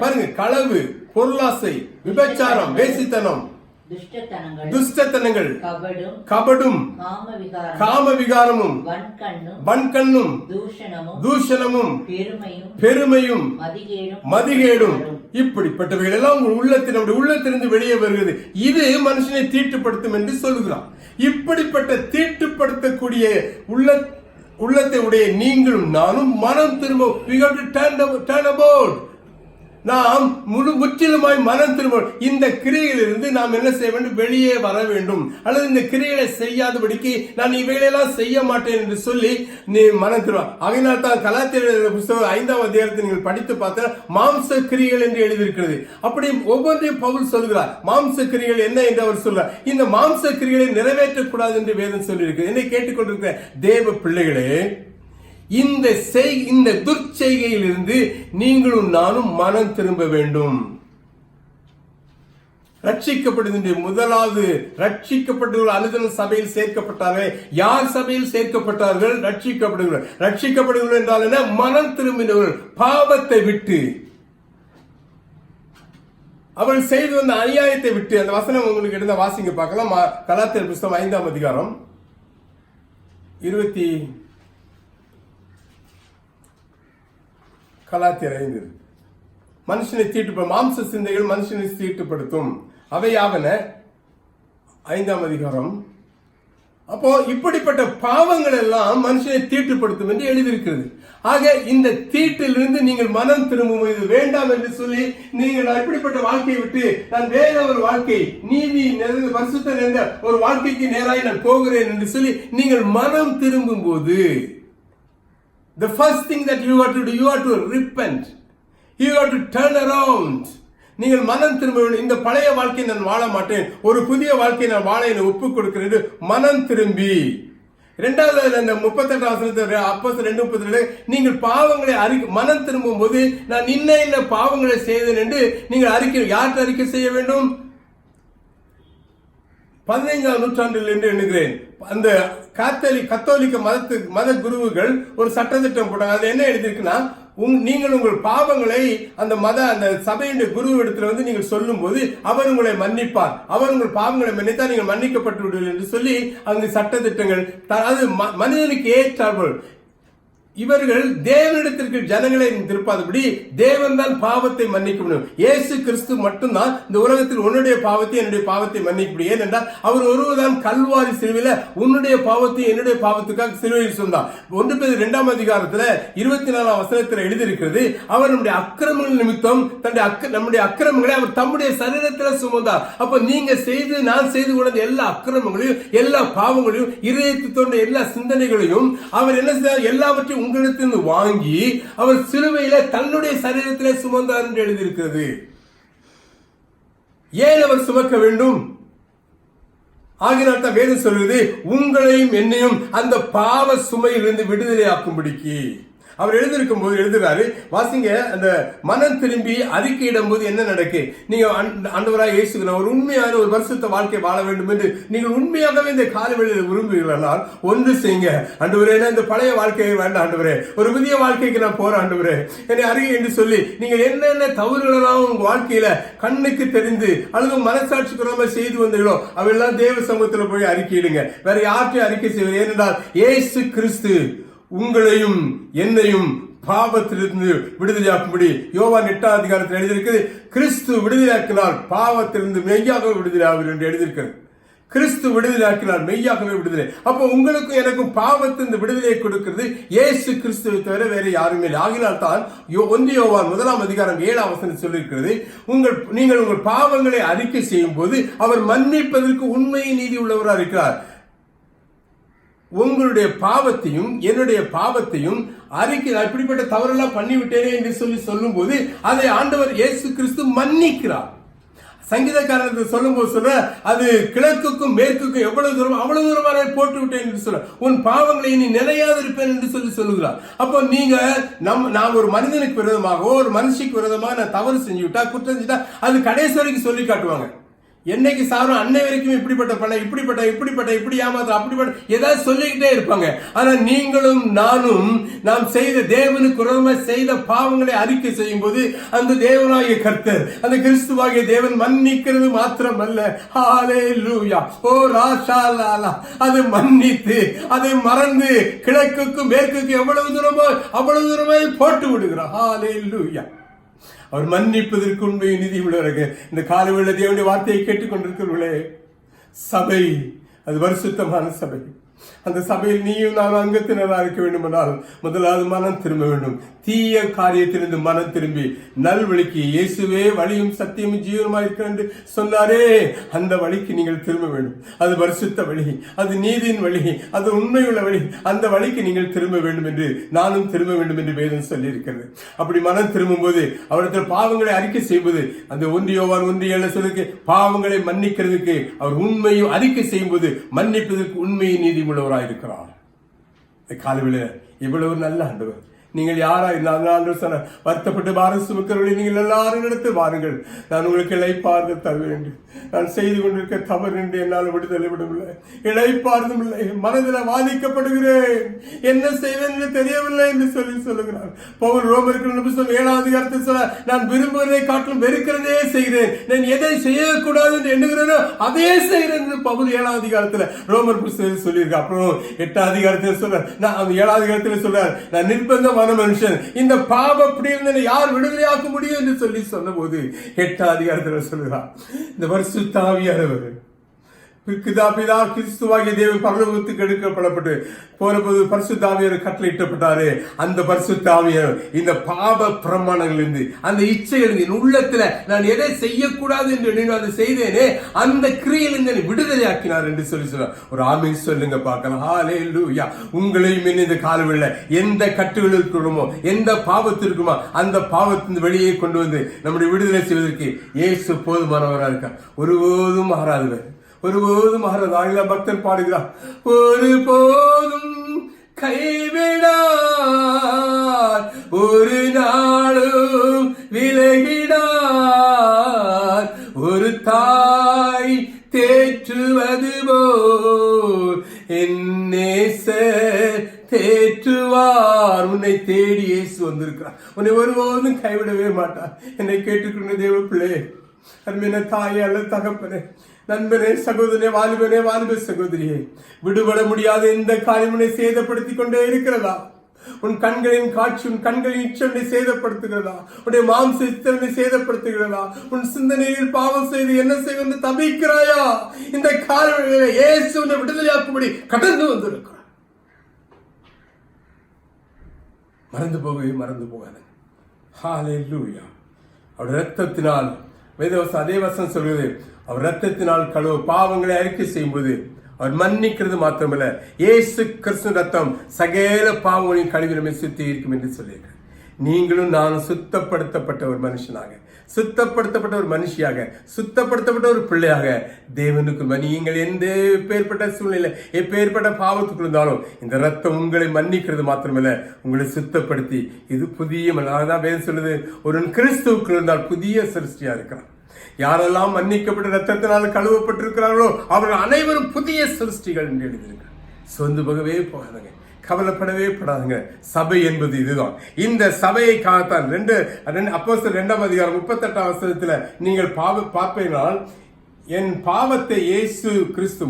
பாருங்க, களவு, பொருளாசை, விபச்சாரம், வேசித்தனம், துஷ்டத்தனங்கள், கபடும், காமவிகாரமும், வன்கண்ணும், தூஷணமும், பெருமையும், மதிகேடும், இப்படிப்பட்டவைகள் எல்லாம் உங்கள் உள்ளத்திலிருந்து வெளியே வருகிறது. இது மனுஷனை தீட்டுப்படுத்தும் என்று சொல்லுகிறான். இப்படிப்பட்ட தீட்டுப்படுத்தக்கூடிய உள்ளத்தை உடைய நீங்களும் நானும் மனம் திரும்ப, நாம் முற்றிலுமாய் மனம் திரும்ப, இந்த கிரியையிலிருந்து நாம் என்ன செய்ய வேண்டும்? வெளியே வர வேண்டும். அல்லது இந்த கிரியைகளை செய்யாதபடிக்கு நான் இவைகளெல்லாம் செய்ய மாட்டேன் என்று சொல்லி நீ மனம் திரும்ப. அதனால் தான் கலாத்தியர் புத்தகம் 5ஆம் அதிகாரத்தை நீங்கள் படித்து பார்த்தா மாம்ச கிரியைகள் என்று எழுதியிருக்கிறது. அப்படி ஒவ்வொன்றையும் பவுல் சொல்கிறார். மாம்ச கிரியைகள் என்ன என்று அவர் சொல்றார். இந்த மாம்ச கிரியைகளை நிறைவேற்றக்கூடாது என்று வேதம் சொல்லியிருக்கு. என்னை கேட்டுக்கொண்டிருக்கிற தேவ பிள்ளைகளே, இந்த துர்ச்செய்கையில் இருந்து நீங்களும் நானும் மனம் திரும்ப வேண்டும். ரட்சிக்கப்படுகின்ற முதலாவது ரட்சிக்கப்பட்டவர்கள் அனுதின சபையில் சேர்க்கப்பட்டார்கள். யார் சபையில் சேர்க்கப்பட்டார்கள்? ரட்சிக்கப்படுகிறார்கள் என்றால் என்ன? மனம் திரும்பினவர்கள், பாவத்தை விட்டு, அவர்கள் செய்து வந்த அநியாயத்தை விட்டு. அந்த வசனம் உங்களுக்கு எடுத்த வாசிங்க பார்க்கலாம். கலாத்தியர் புத்தகம் 5ஆம் அதிகாரம் 20 கலாத்தியர் 5. மனுஷனை தீட்டுப்படுத்தும் மாம்ச சிந்தைகள் மனுஷனை தீட்டுப்படுத்தும். அவையாவன 5ஆம் அதிகாரம். அப்போ இப்படிப்பட்ட பாவங்கள் எல்லாம் மனுஷனை தீட்டுப்படுத்தும் என்று எழுதியிருக்கிறது. ஆக இந்த தீட்டிலிருந்து நீங்கள் மனம் திரும்பும் இது வேண்டாம் என்று சொல்லி நீங்கள் இப்படிப்பட்ட வாழ்க்கையை விட்டு நான் வேற ஒரு வாழ்க்கை, நீதி பரிசுத்த நிறைந்த ஒரு வாழ்க்கைக்கு நேராக நான் போகிறேன் என்று சொல்லி நீங்கள் மனம் திரும்பும் போது, the first thing that you have to do, you have to repent. You have to turn around. நீங்கள் மனம் திரும்ப வேண்டும். இந்த பழைய வாழ்க்கையை நான் வாழ மாட்டேன், ஒரு புதிய வாழ்க்கையை நான் வாழ என்னை ஒப்புக் கொடுக்கிறது. மனம் திரும்பி. 2வது 38ஆம் வசனத்தில் அப்போஸ்தலர் 2:32 நீங்கள் பாவங்களை மனம் திரும்பும் போது நான் இன்ன பாவங்களை செய்தேன் என்று நீங்கள் அறிக்கை, யார்கிட்ட அறிக்கை செய்ய வேண்டும்? 15ஆம் நூற்றாண்டில் என்று எண்ணுகிறேன். அந்த கத்தோலிக்க மத குருவுகள் ஒரு சட்டத்திட்டம் போட்டாங்க. அது என்ன எழுதியிருக்குன்னா, நீங்கள் உங்கள் பாவங்களை அந்த சபையுடைய குரு இடத்துல நீங்கள் சொல்லும் போது அவர் உங்களை மன்னிப்பார். அவர் உங்கள் பாவங்களை மன்னித்தால் நீங்கள் மன்னிக்கப்பட்டு விடுவீர்கள் என்று சொல்லி அங்கு சட்டத்திட்டங்கள். அது மனிதனுக்கு ஏற்றார்கள். இவர்கள் தேவனிடத்திற்கு ஜனங்களை திருப்பாதபடி தேவன் தான் பாவத்தை மன்னிக்க முடியும். இயேசு கிறிஸ்து மட்டும்தான் இந்த உலகத்தில் உன்னுடைய பாவத்தை என்னுடைய பாவத்தை மன்னிக்க முடியும். ஏனென்றால் அவர் ஒருவர்தான் கல்வாரி சிலுவையில உன்னுடைய பாவத்தை என்னுடைய பாவத்துக்காக சிலுவையில் சொன்னார். 1 பேதுரு 2ஆம் அதிகாரத்தில் 24ஆம் வசனத்தில் எழுதியிருக்கிறது, அவர் நம்முடைய அக்கிரமங்கள் நிமித்தம் நம்முடைய அக்கிரமங்களை அவர் தம்முடைய சரீரத்தில் சுமந்தார். அப்ப நீங்க நான் செய்து கொண்ட எல்லா அக்கிரமங்களையும் எல்லா பாவங்களையும் இதயத்தில் தோன்ற எல்லா சிந்தனைகளையும் அவர் என்ன செய்தார்? எல்லாவற்றையும் உங்களிடத்திலிருந்து வாங்கி அவர் சிலுவையில தன்னுடைய சரீரத்திலே சுமந்தார் என்று எழுதியிருக்கிறது. ஏன் அவர் சுமக்க வேண்டும்? ஆகினால் தான் வேதம் சொல்கிறது, உங்களையும் என்னையும் அந்த பாவ சுமையிலிருந்து விடுதலை ஆக்கும்படிக்கு. அவர் எழுதியிருக்கும் போது எழுதுறாரு, வாசிங்க. அந்த மனம் திரும்பி அறிக்கையிடும் போது என்ன நடக்கு? நீங்க ஆண்டவராக இயேசுகிற ஒரு உண்மையான ஒரு பரிசுத்த வாழ்க்கை வாழ வேண்டும் என்று நீங்கள் உண்மையாகவே இந்த காலவெளியில் விரும்புகிறீர்களானால் ஒன்று செய்யுங்க. ஆண்டவரே, இந்த பழைய வாழ்க்கையை வேண்டாம் ஆண்டவரே, ஒரு புதிய வாழ்க்கைக்கு நான் போறேன் ஆண்டவரே, என்னை அறிக்கை என்று சொல்லி நீங்கள் என்னென்ன தவறுகளெல்லாம் உங்க வாழ்க்கையில கண்ணுக்கு தெரிந்து அல்லது மனசாட்சி குறைவாக செய்து வந்தீங்களோ அவையெல்லாம் தேவ சமூகத்தில் போய் அறிக்கையிடுங்க. வேற யார்கிட்டையும் அறிக்கை செய்வது? ஏனென்றால் இயேசு கிறிஸ்து உங்களையும் என்னையும் பாவத்திலிருந்து விடுதலையாக்கும்படி யோவான் 8ஆம் அதிகாரத்தில் எழுதியிருக்கிறது. கிறிஸ்து விடுதலையாக்கினால் பாவத்திலிருந்து மெய்யாக விடுதலையாகும் என்று எழுதியிருக்கிறது. கிறிஸ்து விடுதலையாக்கினால் மெய்யாகவே விடுதலை. அப்போ உங்களுக்கும் எனக்கும் பாவத்திலிருந்து விடுதலையை கொடுக்கிறது இயேசு கிறிஸ்துவை தவிர வேற யாருமே இல்லை. ஆகினால் தான் 1 யோவான் 1ஆம் அதிகாரம் 7ஆம் வசனம் சொல்லியிருக்கிறது, நீங்கள் உங்கள் பாவங்களை அறிக்கை செய்யும் போது அவர் மன்னிப்பதற்கு உண்மையை நீதி உள்ளவராக இருக்கிறார். உங்களுடைய பாவத்தையும் என்னுடைய பாவத்தையும் அறிக்கை, இப்படிப்பட்ட தவறெல்லாம் பண்ணிவிட்டேனே என்று சொல்லும் போது அதை ஆண்டவர் இயேசு கிறிஸ்து மன்னிக்கிறார். சங்கீதக்காரர் சொல்லும் போது சொல்ற, அது கிழக்குக்கும் மேற்குக்கும் எவ்வளவு தூரம் அவ்வளவு தூரமாக போட்டு விட்டேன் என்று சொல்ல, உன் பாவங்களை நீ நினையாது இருப்பேன் என்று சொல்லுகிறார். அப்போ நீங்க நான் ஒரு மனிதனுக்கு விரோதமாக ஒரு மனுஷிக்கு விரோதமாக நான் தவறு செஞ்சு விட்டா, குற்றம் செஞ்சுட்டா, அது கடைசி வரைக்கும் சொல்லி காட்டுவாங்க. என்னைக்கு சாரும் அன்னை வரைக்கும் இப்படிப்பட்ட பண்ண இப்படி ஏமாத்த அப்படிப்பட்ட ஏதாவது சொல்லிக்கிட்டே இருப்பாங்க. ஆனா நீங்களும் நானும் நாம் செய்த தேவனுக்கு விரோதமாக செய்த பாவங்களை அறிக்கை செய்யும் போது அந்த தேவனாகிய கர்த்தர், அந்த கிறிஸ்துவாகிய தேவன் மன்னிக்கிறது மாத்திரமல்ல, ஹல்லேலூயா, ஓ ராஷாலாலா, அதை மன்னித்து அதை மறந்து கிழக்குக்கும் மேற்குக்கும் எவ்வளவு தூரமாய் போட்டு விடுகிறார். ஹல்லேலூயா. அவர் மன்னிப்பதற்கு உண்மையை நிதி உள்ளவர்கள். இந்த காலவேளை தேவனுடைய வார்த்தையை கேட்டுக்கொண்டிருக்கிறவர்களே, சபை அது பரிசுத்தமான சபை. அந்த சபையில் நீயும் நான் அங்கத்தினராக இருக்க வேண்டும் என்றால் முதலாவது மனம் திரும்ப வேண்டும். தீய காரியத்திலிருந்து மனம் திரும்பி நல்வழிக்கு, இயேசுவே வழியும் சத்தியமும் ஜீவனுமாய் இருக்கிற என்று சொன்னாரே, அந்த வழிக்கு நீங்கள் திரும்ப வேண்டும். அது பரிசுத்த வழி, அது நீதியின் வழி, அது உண்மையுள்ள வழி. அந்த வழிக்கு நீங்கள் திரும்ப வேண்டும் என்று நானும் திரும்ப வேண்டும் என்று வேதம் சொல்லி இருக்கிறது. அப்படி மனம் திரும்பும் போது அவரிடத்தில் பாவங்களை அறிக்கை செய்வது, அந்த 1 யோவான் 1:7 சொல்லுக்கு பாவங்களை மன்னிக்கிறதுக்கு அவர் உண்மையும் அறிக்கை செய்யும் போது மன்னிப்பதற்கு உண்மையை நீதி உள்ளவராக இருக்கிறார். காலவில் இவ்வளவு நல்ல ஆண்டவர். நீங்கள் யாரா சொன்ன வருத்தப்பட்டு பாரம் சுமக்கிறவர்களை நீங்கள் எல்லாரும் இடத்தில் வாருங்கள், நான் உங்களுக்கு இளைப்பாறுதல் தருவேன். நான் செய்து கொண்டிருக்க தவறு என்று என்னால் விடுதலை விடவில்லை, இளைப்பாறுதும் இல்லை, மனதில் பாதிக்கப்படுகிறேன், என்ன செய்வேன் என்று தெரியவில்லை என்று சொல்லுகிறார் பவுல். ரோமருக்கு 7ஆம் அதிகாரத்தில் சொல்ல, நான் விரும்புவதை காட்டிலும் வெறுக்கிறதே செய்கிறேன், நான் எதை செய்யக்கூடாது என்று எண்ணுகிறேனோ அதே செய்கிறேன் என்று பவுல் 7ஆம் அதிகாரத்தில் ரோமர் புத்தகத்தில் சொல்லியிருக்க. அப்புறம் 8ஆம் அதிகாரத்தில் சொல்ற, நான் 7ஆம் அதிகாரத்தில் சொல்றார், நான் நிர்பந்தமான மனுஷன், இந்த பாவம் அப்படி இருந்த யார் விடுதலையாக்க முடியும் என்று சொன்ன போது 8ஆம் அதிகாரத்தில் சொல்கிறார், இந்த பரிசுத்த ஆவியானவர் பிதா கிறிஸ்துவாகிய தேவன் பரலோகத்துக்கு எடுக்கப்படப்பட்டு போனபோது பரிசுத்த ஆவியானவர் கட்டளையிட்டப்பட்டாரு. அந்த பரிசுத்த ஆவியானவர் இந்த பாவ பிரமாணங்களிலிருந்து, அந்த இச்சையிலிருந்து, என் உள்ளத்துல நான் எதை செய்யக்கூடாது என்று அதை செய்தேனே அந்த கிரியையிலிருந்து விடுதலையாக்கினார் என்று சொல்றார். ஒரு ஆமீன் சொல்லுங்க பார்க்கலாம். ஹல்லேலூயா. உங்களையும் இந்த காலவெளியில எந்த கட்டுகள் இருக்கிறோமோ, எந்த பாவத்தில் இருக்குமோ அந்த பாவத்தின் வெளியே கொண்டு வந்து நம்முடைய விடுதலை செய்வதற்கு இயேசு போதுமானவராக இருக்கார். ஒருபோதும் மாறாதவர், ஒருபோதும் மாறாத. ஆங்கில பக்தன் பாடுகிறார், ஒருபோதும் கைவிடார், ஒரு நாளும் விலகிடார், ஒரு தாய் தேற்றுவது போல் என் நேசர் தேற்றுவார். உன்னை தேடி இயேசு வந்திருக்கிறார். உன்னை ஒருபோதும் கைவிடவே மாட்டார். என்னை கேட்டுக்கொண்ட தேவ பிள்ளை, அருமையான தாயே அல்ல தகப்பனே, நண்பனே, சகோதரனே, வாலிப சகோதரியே, விடுபட முடியாத இந்த காரியங்களை சேதப்படுத்திக் கொண்டே இருக்கிறதா? உன் கண்களின் காட்சி, உன் கண்களின் இச்சனை சேதப்படுத்துகிறதா? உன்னுடைய மாம்ச இச்சனை சேதப்படுத்துகிறதா? உன் சிந்தனையில் பாவம் செய்து என்ன செய்வது தவிக்கிறாயா? இந்த காலவெளியில இயேசு உன்னை விடுதலையாக்கும்படி கடந்து வந்திருக்கிறார். மறந்து போகாத. ஹல்லேலூயா. அவர் ரத்தத்தினால், வேதவசம் அதே வசனம் சொல்கிறது, அவர் ரத்தத்தினால் கழுவ பாவங்களை அறிக்கை செய்யும் போது அவர் மன்னிக்கிறது மாத்திரமல்ல, இயேசு கிறிஸ்து ரத்தம் சகல பாவங்களையும் கழுவி நம்மை சுத்தி இருக்கும் என்று சொல்லியிருக்கிறார். நீங்களும் நானும் சுத்தப்படுத்தப்பட்ட ஒரு மனுஷனாக, சுத்தப்படுத்தப்பட்ட ஒரு மனுஷியாக, சுத்தப்படுத்தப்பட்ட ஒரு பிள்ளையாக தேவனுக்கு நீங்கள் எந்த எப்பேற்பட்ட சூழ்நிலை எப்பேற்பட்ட பாவத்துக்கு இருந்தாலும் இந்த ரத்தம் உங்களை மன்னிக்கிறது மாத்திரமல்ல, உங்களை சுத்தப்படுத்தி இது புதிய அதான் வேதம் சொல்லுது, ஒரு கிறிஸ்துவுக்கு இருந்தால் புதிய சிருஷ்டியா இருக்கிறான். யாரெல்லாம் மன்னிக்கப்பட்ட ரத்தத்தினால் கழுவப்பட்டிருக்கிறார்களோ அவர்கள் அனைவரும் புதிய சிருஷ்டிகள் என்று எழுதியிருக்கிறார். சொந்து போகவே போகாதுங்க, கவலைப்படவே படாதுங்க. சபை என்பது இதுதான். இந்த சபையை காத்தான் அப்போஸ்தலர் 2ஆம் அதிகாரம் 38ஆம் வசனத்துல நீங்கள் பார்ப்பீர்கள், என் பாவத்தை இயேசு கிறிஸ்து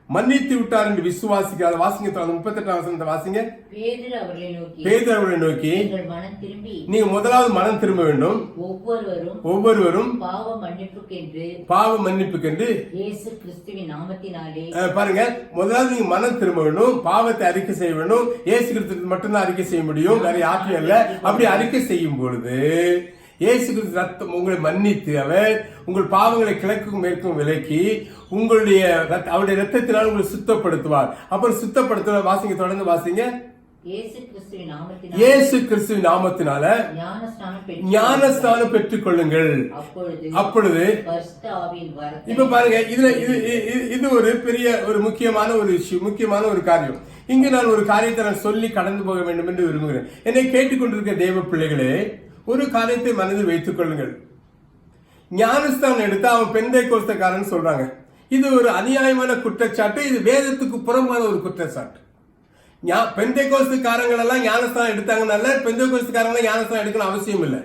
மன்னித்து விட்டார் என்று விசுவாசிக்காத. வாசிங்க 38ஆம் வசனத்தை வாசிங்க. பேதுரு அவர்களை நோக்கி நீங்க முதலாவது மனம் திரும்ப வேண்டும், ஒவ்வொருவரும் பாவ மன்னிப்புக்கென்று இயேசு கிறிஸ்துவின் நாமத்தினாலே. பாருங்க, முதலாவது நீங்க மனம் திரும்ப வேண்டும், பாவத்தை அறிக்கை செய்ய வேண்டும். இயேசு கிறிஸ்துவுக்கு மட்டும்தான் அறிக்கை செய்ய முடியும், வேற யாருக்கும் இல்ல. அப்படி அறிக்கை செய்யும் பொழுது இயேசு கிறிஸ்து ரத்தம் உங்களை மன்னித்து அவர் உங்கள் பாவங்களை கிழக்கும் மேற்கும் விலக்கி உங்களுடைய அவருடைய ரத்தத்தினால் உங்களை சுத்தப்படுத்துவார். அப்புறம் சுத்தப்படுத்துவார். வாசிங்க, தொடர்ந்து வாசிங்க. இயேசு கிறிஸ்துவின் நாமத்தினால ஞானஸ்நானம் பெற்றுக் கொள்ளுங்கள். அப்பொழுது இப்ப பாருங்க, இது ஒரு பெரிய ஒரு முக்கியமான ஒரு காரியம். இங்கு நான் ஒரு காரியத்தை நான் சொல்லி கடந்து போக வேண்டும் என்று விரும்புகிறேன். என்னை கேட்டுக்கொண்டிருக்க தேவ பிள்ளைகளே, ஒரு காரியத்தை மனதில் வைத்துக் கொள்ளுங்கள். ஞானஸ்தானம் எடுத்து அவன் பெந்தைக்கோஸ்தக்காரன் சொல்றாங்க. இது ஒரு அநியாயமான குற்றச்சாட்டு, இது வேதத்துக்கு புறம்பான ஒரு குற்றச்சாட்டு. பெந்தைக்கோஸ்துக்காரங்கள் எல்லாம் ஞானஸ்தானம் எடுத்தாங்கனால பெந்தைக்கோஸ்துக்காரங்க ஞானஸ்தானம் எடுக்கணும் அவசியம் இல்லை.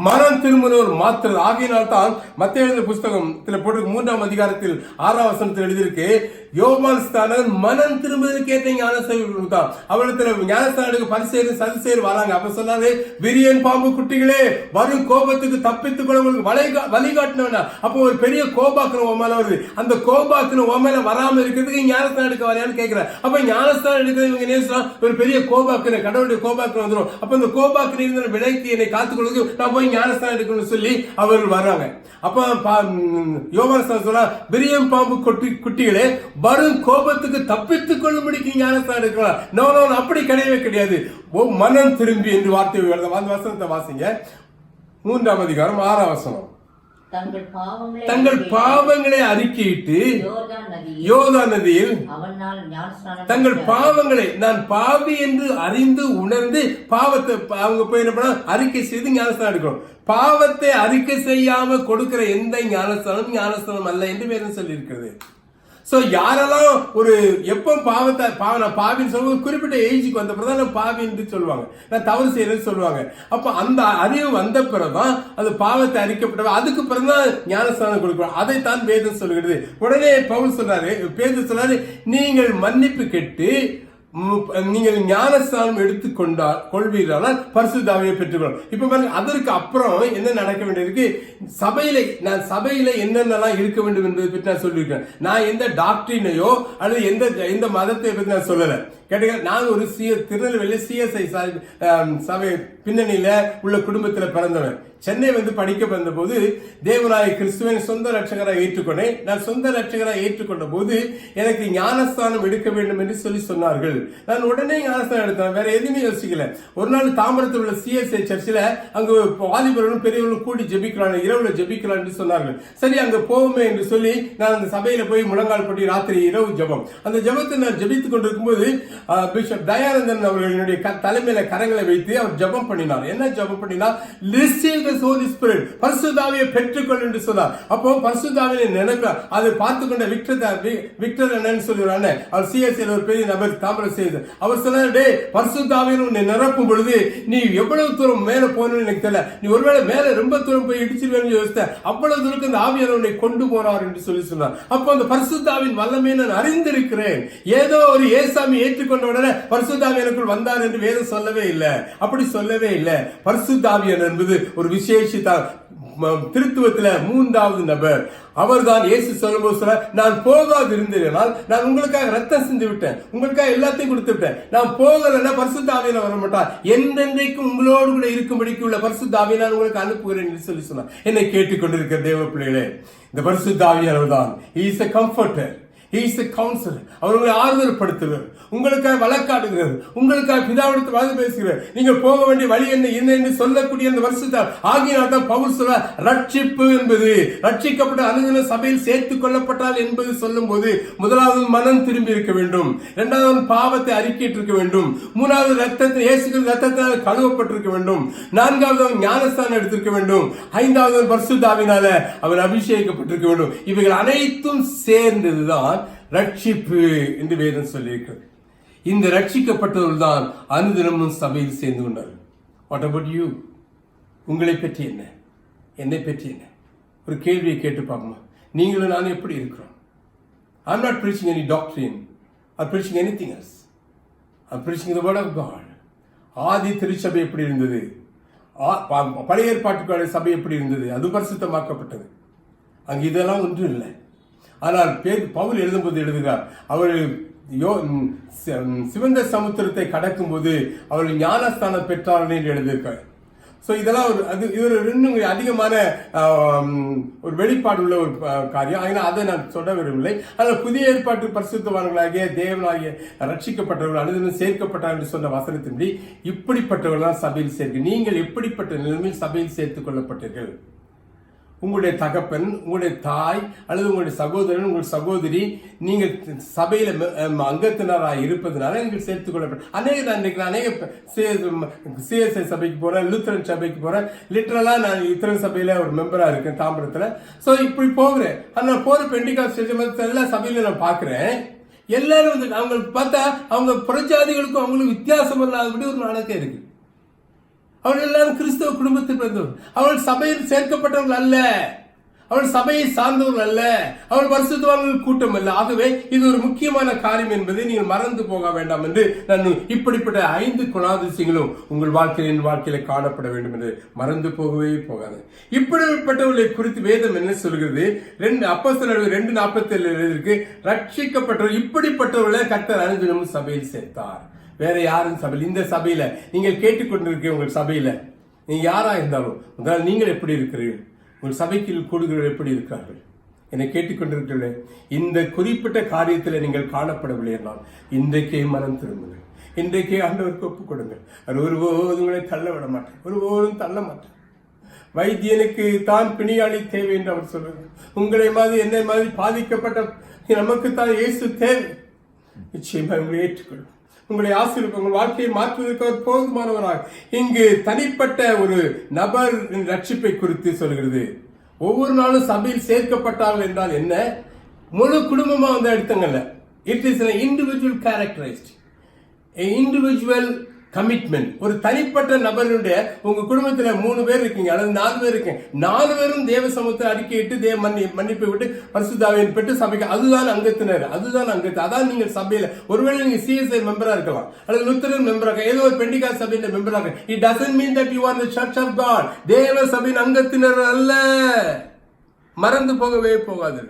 மனம் திரும்பினோர் மாத்திரம். ஆகியனால்தான் மத்தேயு எழுதின புஸ்தகத்தில் போட்டு 3ஆம் அதிகாரத்தில் 6ஆம் வசனத்தில் எழுதியிருக்கு, யோவான் ஸ்நானகன் மனம் திரும்புவதற்கு ஏற்ற ஞானஸ்தானம் கொடுத்தான். அவரிடத்துல ஞானஸ்தானம் எடுக்க பரிசேயர் சதுசேயர் வராங்க. அப்ப சொன்னாரு, விரியன் பாம்பு குட்டிகளே, வரும் கோபத்துக்கு தப்பித்துக் கொள்ள உங்களுக்கு வழிகாட்டினவனா. அப்போ ஒரு பெரிய கோபாக்கணும் உன் மேல வருது. அந்த கோபாக்கணும் உன் மேல வராம இருக்கிறதுக்கு ஞானஸ்தானம் எடுக்க வரையான்னு கேட்கிறேன். அப்ப ஞானஸ்தானம் எடுக்கிறது நேசம் ஒரு பெரிய கோபாக்கணும், கடவுளுடைய கோபாக்கணும் வந்துடும். அப்ப இந்த கோபாக்கணும் இருந்த விலைக்கு என்னை காத்துக்கொள்வது நான் போய் ஞானஸ்தானம் எடுக்கணும்னு சொல்லி அவர்கள் வர்றாங்க. அப்ப யோவான் சொல்ல, விரியம் பாம்பு குட்டிகளே, வரும் கோபத்துக்கு தப்பித்துக் கொள்ளும்படிக்கு ஞானஸ்தானம் எடுக்கலாம். நோ, அப்படி கிடையவே கிடையாது. மனம் திரும்பி என்று வார்த்தை வசனத்தை வாசிங்க. 3ஆம் அதிகாரம் 6ஆம் வசனம். தங்கள் பாவங்களை அறிக்கையிட்டு யோர்தான் நதியில் தங்கள் பாவங்களை நான் பாவி என்று அறிந்து உணர்ந்து பாவத்தை அவங்க போய் என்ன பண்ண அறிக்கை செய்து ஞானஸ்தானம் எடுக்கணும். பாவத்தை அறிக்கை செய்யாம கொடுக்கிற எந்த ஞானஸ்தானம் அல்ல என்று வேதம் சொல்லி இருக்கிறது. சோ யாரெல்லாம் ஒரு எப்போ நான் பாவின்னு சொல்லுவாங்க, குறிப்பிட்ட ஏஜுக்கு வந்த பிறகு நான் பாவி என்று சொல்லுவாங்க, நான் தவறு செய்யறேன்னு சொல்லுவாங்க. அப்ப அந்த அறிவு வந்த பிறகுதான் அது பாவத்தை அறிக்கப்பட்ட, அதுக்கு பிறகுதான் ஞானஸ்தானம் கொடுக்கணும். அதைத்தான் வேதம் சொல்லுகிறது. உடனே பவுல் சொல்றாரு, பேதுரு சொல்றாரு, நீங்கள் மன்னிப்பு கேட்டு நீங்கள் ஞானஸ்தானம் எடுத்துக் கொள்வீர்களால் பரிசுத்த ஆவியை பெற்றுக்கொள்ளும். இப்ப பாருங்க, அதற்கு அப்புறம் என்ன நடக்க வேண்டியிருக்கு? சபையில என்னென்னலாம் இருக்க வேண்டும் என்பதை பற்றி நான் சொல்லியிருக்கேன். நான் எந்த டாக்டரினையோ அல்லது எந்த மதத்தை பற்றி நான் சொல்லல. கேட்டீங்க, நான் ஒரு திருநெல்வேலி CSI சபை பின்னணியில உள்ள குடும்பத்துல பிறந்தவன். சென்னை படிக்க வந்த போது தேவனாய கிறிஸ்துவின் சொந்த ரட்சகராக ஏற்றுக்கொண்டேன். நான் சொந்த ரட்சகராக ஏற்றுக்கொண்ட போது எனக்கு ஞானஸ்தானம் எடுக்க வேண்டும் என்று சொல்லி சொன்னார்கள். நான் உடனே ஞானஸ்தானம் எடுத்தேன், வேற எதுவுமே யோசிக்கல. ஒரு நாள் தாம்பரத்தில் உள்ள CSI சர்ச்சில் அங்கு வாலிபர்களும் பெரியவர்களும் கூடி ஜெபிக்கிறாங்க, இரவுல ஜெபிக்கிறான் என்று சொன்னார்கள். சரி, அங்க போவோமே என்று சொல்லி நான் அந்த சபையில போய் முழங்கால் பட்டி ராத்திரி இரவு ஜெபம். அந்த ஜெபத்தை நான் ஜெபித்துக் கொண்டிருக்கும் போது பிஷப் தயானந்தன் அவர்களுடைய தலைமையில கரங்களை வைத்து அவர் ஜெபம் பண்ணினார். என்ன ஜெபம் பண்ணினார்? ரிசீவ் தி ஹோலி ஸ்பிரிட், பரிசுத்த ஆவியை பெற்றுக்கொள் என்று சொன்னார். அப்போ பரிசுத்த ஆவியை நினைக்க அதை பார்த்து கொண்ட விக்டர் என்னன்னு சொல்லுறாங்க, அவர் CSI ஒரு பெரிய நபர் தாம்பரம் செய்து அவர் சொன்னாரு, பரிசுத்த ஆவியை உன்னை நிரப்பும் பொழுது நீ எவ்வளவு தூரம் மேல போகணும்னு எனக்கு தெரியல, நீ ஒருவேளை மேல ரொம்ப தூரம் போய் இடிச்சிருவேன்னு யோசித்த, அவ்வளவு தூரத்துக்கு அந்த ஆவியானவர் உன்னை கொண்டு போறார் என்று சொல்லி சொன்னார். அப்போ அந்த பரிசுத்த ஆவியின் வல்லமையை நான் அறிந்திருக்கிறேன். ஏதோ ஒரு ஏசாமி ஏற்றுக்கொண்ட உடனே பரிசுத்த ஆவி எனக்குள் வந்தார் என்று வேதம் சொல்லவே இல்லை. அப்படி சொல்லவே இல்லை. பரிசுத்த ஆவியானவர் என்பது ஒரு விசேஷித்த திருத்துவத்துல 3வது நபர். அவர்தான் இயேசு சொல்லும்போது சொல்ல, நான் போகாது இருந்தேனால் நான் உங்களுக்காக ரத்தம் சிந்தி விட்டேன், உங்களுக்காக எல்லாத்தையும் கொடுத்து விட்டேன். நான் போகலன்னா பரிசுத்த ஆவியானவர் வர மாட்டார், என்றென்றைக்கும் உங்களோடு கூட இருக்கும்படிக்கு உள்ள பரிசுத்த ஆவியை நான் உங்களுக்கு அனுப்புகிறேன் என்று சொல்லி சொன்னார். என்னை கேட்டுக்கொண்டிருக்கிற தேவ பிள்ளைகளே, இந்த பரிசுத்த ஆவியானவர் தான், he is a comforter, He is the counselor. அவர் உங்களை ஆறுதல் படுத்துகிறார், உங்களுக்காக வழக்காடுகிறார், உங்களுக்காக பிதாவிடத்தில் வாது பேசுகிறார். நீங்கள் போக வேண்டிய வழி என்ன என்று சொல்லக்கூடிய அந்த வருஷத்தால் ஆகினால் தான் பவுல் சொல்ல, ரட்சிப்பு என்பது ரட்சிக்கப்பட்ட அனுதின சபையில் சேர்த்துக் கொள்ளப்பட்டால் என்பது சொல்லும் போது, முதலாவது மனம் திரும்பி இருக்க வேண்டும், இரண்டாவது பாவத்தை அறிக்கையிட்டு இருக்க வேண்டும், மூணாவது ரத்தத்தில் இயேசுவின் ரத்தத்தால் கழுவப்பட்டிருக்க வேண்டும், நான்காவது ஞானஸ்தானம் எடுத்திருக்க வேண்டும், ஐந்தாவது பரிசுத்தாவினால அவர் அபிஷேகிக்கப்பட்டிருக்க வேண்டும். இவைகள் அனைத்தும் சேர்ந்ததுதான் ரட்சிப்பு என்று வேதம் சொல்லியிருக்கிறது. இந்த ரட்சிக்கப்பட்டவர்கள் தான் அனுதினமும் சபையில் சேர்ந்து கொண்டார்கள். What about you? உங்களை பற்றி என்ன, என்னை பற்றி என்ன? ஒரு கேள்வியை கேட்டு பார்ப்போமா? நீங்களும் நானும் எப்படி இருக்கிறோம்? I'm not preaching any doctrine or preaching anything else. I'm preaching the word of God. ஆதி திருச்சபை எப்படி இருந்தது? பழைய ஏற்பாட்டுக்கான சபை எப்படி இருந்தது? அது பரிசுத்தமாக்கப்பட்டது. அங்கு இதெல்லாம் ஒன்றும் இல்லை. ஆனால் பவுல் எழுதும்போது எழுதுகிறார், அவர் சிவந்த சமுத்திரத்தை கடக்கும் போது அவர்கள் ஞானஸ்தானம் பெற்றார்கள் என்று எழுதியிருக்கார். ஸோ இதெல்லாம் இது இன்னும் அதிகமான ஒரு வெளிப்பாடு உள்ள ஒரு காரியம். ஆனால் அதை நான் சொல்ல விரும்பவில்லை. ஆனால் புதிய ஏற்பாட்டு பரிசுத்தவான்களாகிய தேவனாகிய ரட்சிக்கப்பட்டவர்கள் அனுதினம் சேர்க்கப்பட்டார்கள் என்று சொன்ன வசனத்தின்படி இப்படிப்பட்டவர்கள் தான் சபையில் சேர்க்க. நீங்கள் எப்படிப்பட்ட நிலைமையில் சபையில் சேர்த்துக் கொள்ளப்பட்டீர்கள்? உங்களுடைய தகப்பன், உங்களுடைய தாய் அல்லது உங்களுடைய சகோதரன், உங்களுடைய சகோதரி, நீங்கள் சபையில அங்கத்தினராக இருப்பதனால நீங்கள் சேர்த்துக் கொள்ளப்பட்ட அநேக சிஎஸ்ஐ சபைக்கு போறேன், லூத்தரன் சபைக்கு போறேன். லிட்டரலா நான் லுத்தரன் சபையில ஒரு மெம்பரா இருக்கேன் தாம்பரத்துல. ஸோ இப்படி போகிறேன். ஆனால் போற பெண்டிகாஸ்ட் எல்லா சபையில நான் பாக்குறேன். எல்லாரும் வந்து அவங்களுக்கு பார்த்தா அவங்க புறஜாதிகளுக்கும் அவங்களுக்கு வித்தியாசம் இல்லாதபடி ஒரு நாணக்கம் இருக்கு. அவர்கள் எல்லாரும் கிறிஸ்தவ குடும்பத்தில் பிறந்தவர்கள். அவர்கள் சபையில் சேர்க்கப்பட்டவர்கள் அல்ல, அவர்கள் சபையை சார்ந்தவர்கள் அல்ல, அவர்கள் பரிசுத்தவான்கள் கூட்டம் அல்ல. ஆகவே இது ஒரு முக்கியமான காரியம் என்பதை நீங்கள் மறந்து போக வேண்டாம் என்று நான் இப்படிப்பட்ட 5 குணாதிசயங்களும் உங்கள் வாழ்க்கையில் என் வாழ்க்கையில காணப்பட வேண்டும் என்று மறந்து போகவே போகாது. இப்படிப்பட்டவர்களை குறித்து வேதம் என்ன சொல்கிறது? அப்போஸ்தலர் 2:47 ரட்சிக்கப்பட்டவர் இப்படிப்பட்டவர்களை கர்த்தர் அனுதினமும் சபையில் சேர்த்தார். வேற யாரும் சபையில், இந்த சபையில நீங்கள் கேட்டுக்கொண்டிருக்க உங்கள் சபையில நீங்க யாரா இருந்தாலும் முதல்ல நீங்கள் எப்படி இருக்கிறீர்கள்? உங்கள் சபைக்கு கூடுகிறவர்கள் எப்படி இருக்கிறார்கள்? என்னை கேட்டுக்கொண்டிருக்கிறீர்களே, இந்த குறிப்பிட்ட காரியத்தில் நீங்கள் காணப்படவில்லை என்றால் இன்றைக்கே மனம் திரும்புங்கள், இன்றைக்கே ஆண்டவருக்கு ஒப்புக் கொடுங்கள். அது ஒருபோதும் உங்களை தள்ள விட மாட்டேன், ஒருபோதும் தள்ள மாட்டேன். வைத்தியனுக்கு தான் பிணியாளி தேவை என்று அவர் சொல்றார். உங்களை மாதிரி என்னை மாதிரி பாதிக்கப்பட்ட நமக்கு தான் இயேசு தேவை. நிச்சயமா உங்களை ஏற்றுக்கொள்ளும், உங்களை ஆசீர்வதிக்க, உங்கள் வாழ்க்கையை மாற்றுவதற்கு அவர் போதுமானவராக. இங்கு தனிப்பட்ட ஒரு நபர் ரட்சிப்பை குறித்து சொல்கிறது. ஒவ்வொரு நாளும் சபையில் சேர்க்கப்பட்டார்கள் என்றால் என்ன? முழு குடும்பமா வந்து எடுத்தங்கல்ல. It is an individual characterized, a individual commitment. ஒரு தனிப்பட்ட நபருடைய, உங்க குடும்பத்துல 3 பேர் இருக்கீங்க அல்லது 4 பேர் இருக்கீங்க, 4 பேரும் தேவ சமூகத்தை அறிக்கையிட்டு தேவ மன்னிப்பை விட்டு பரிசுத்தாவியை பெற்று சபைக்கு, அதுதான் அங்கத்தினர், அதுதான் அங்கத்தினர், அதான் நீங்கள் சபையில. ஒருவேளை நீங்க சிஎஸ்ஐ மெம்பரா இருக்கலாம் அல்லது லுத்தரன் மெம்பராக, ஏதோ ஒரு பெண்டிகாஸ்ட் சபையின் மெம்பராக, it doesn't mean that you are the church of God. தேவ சபையின் அங்கத்தினர் அல்ல, மறந்து போகவே போகாது.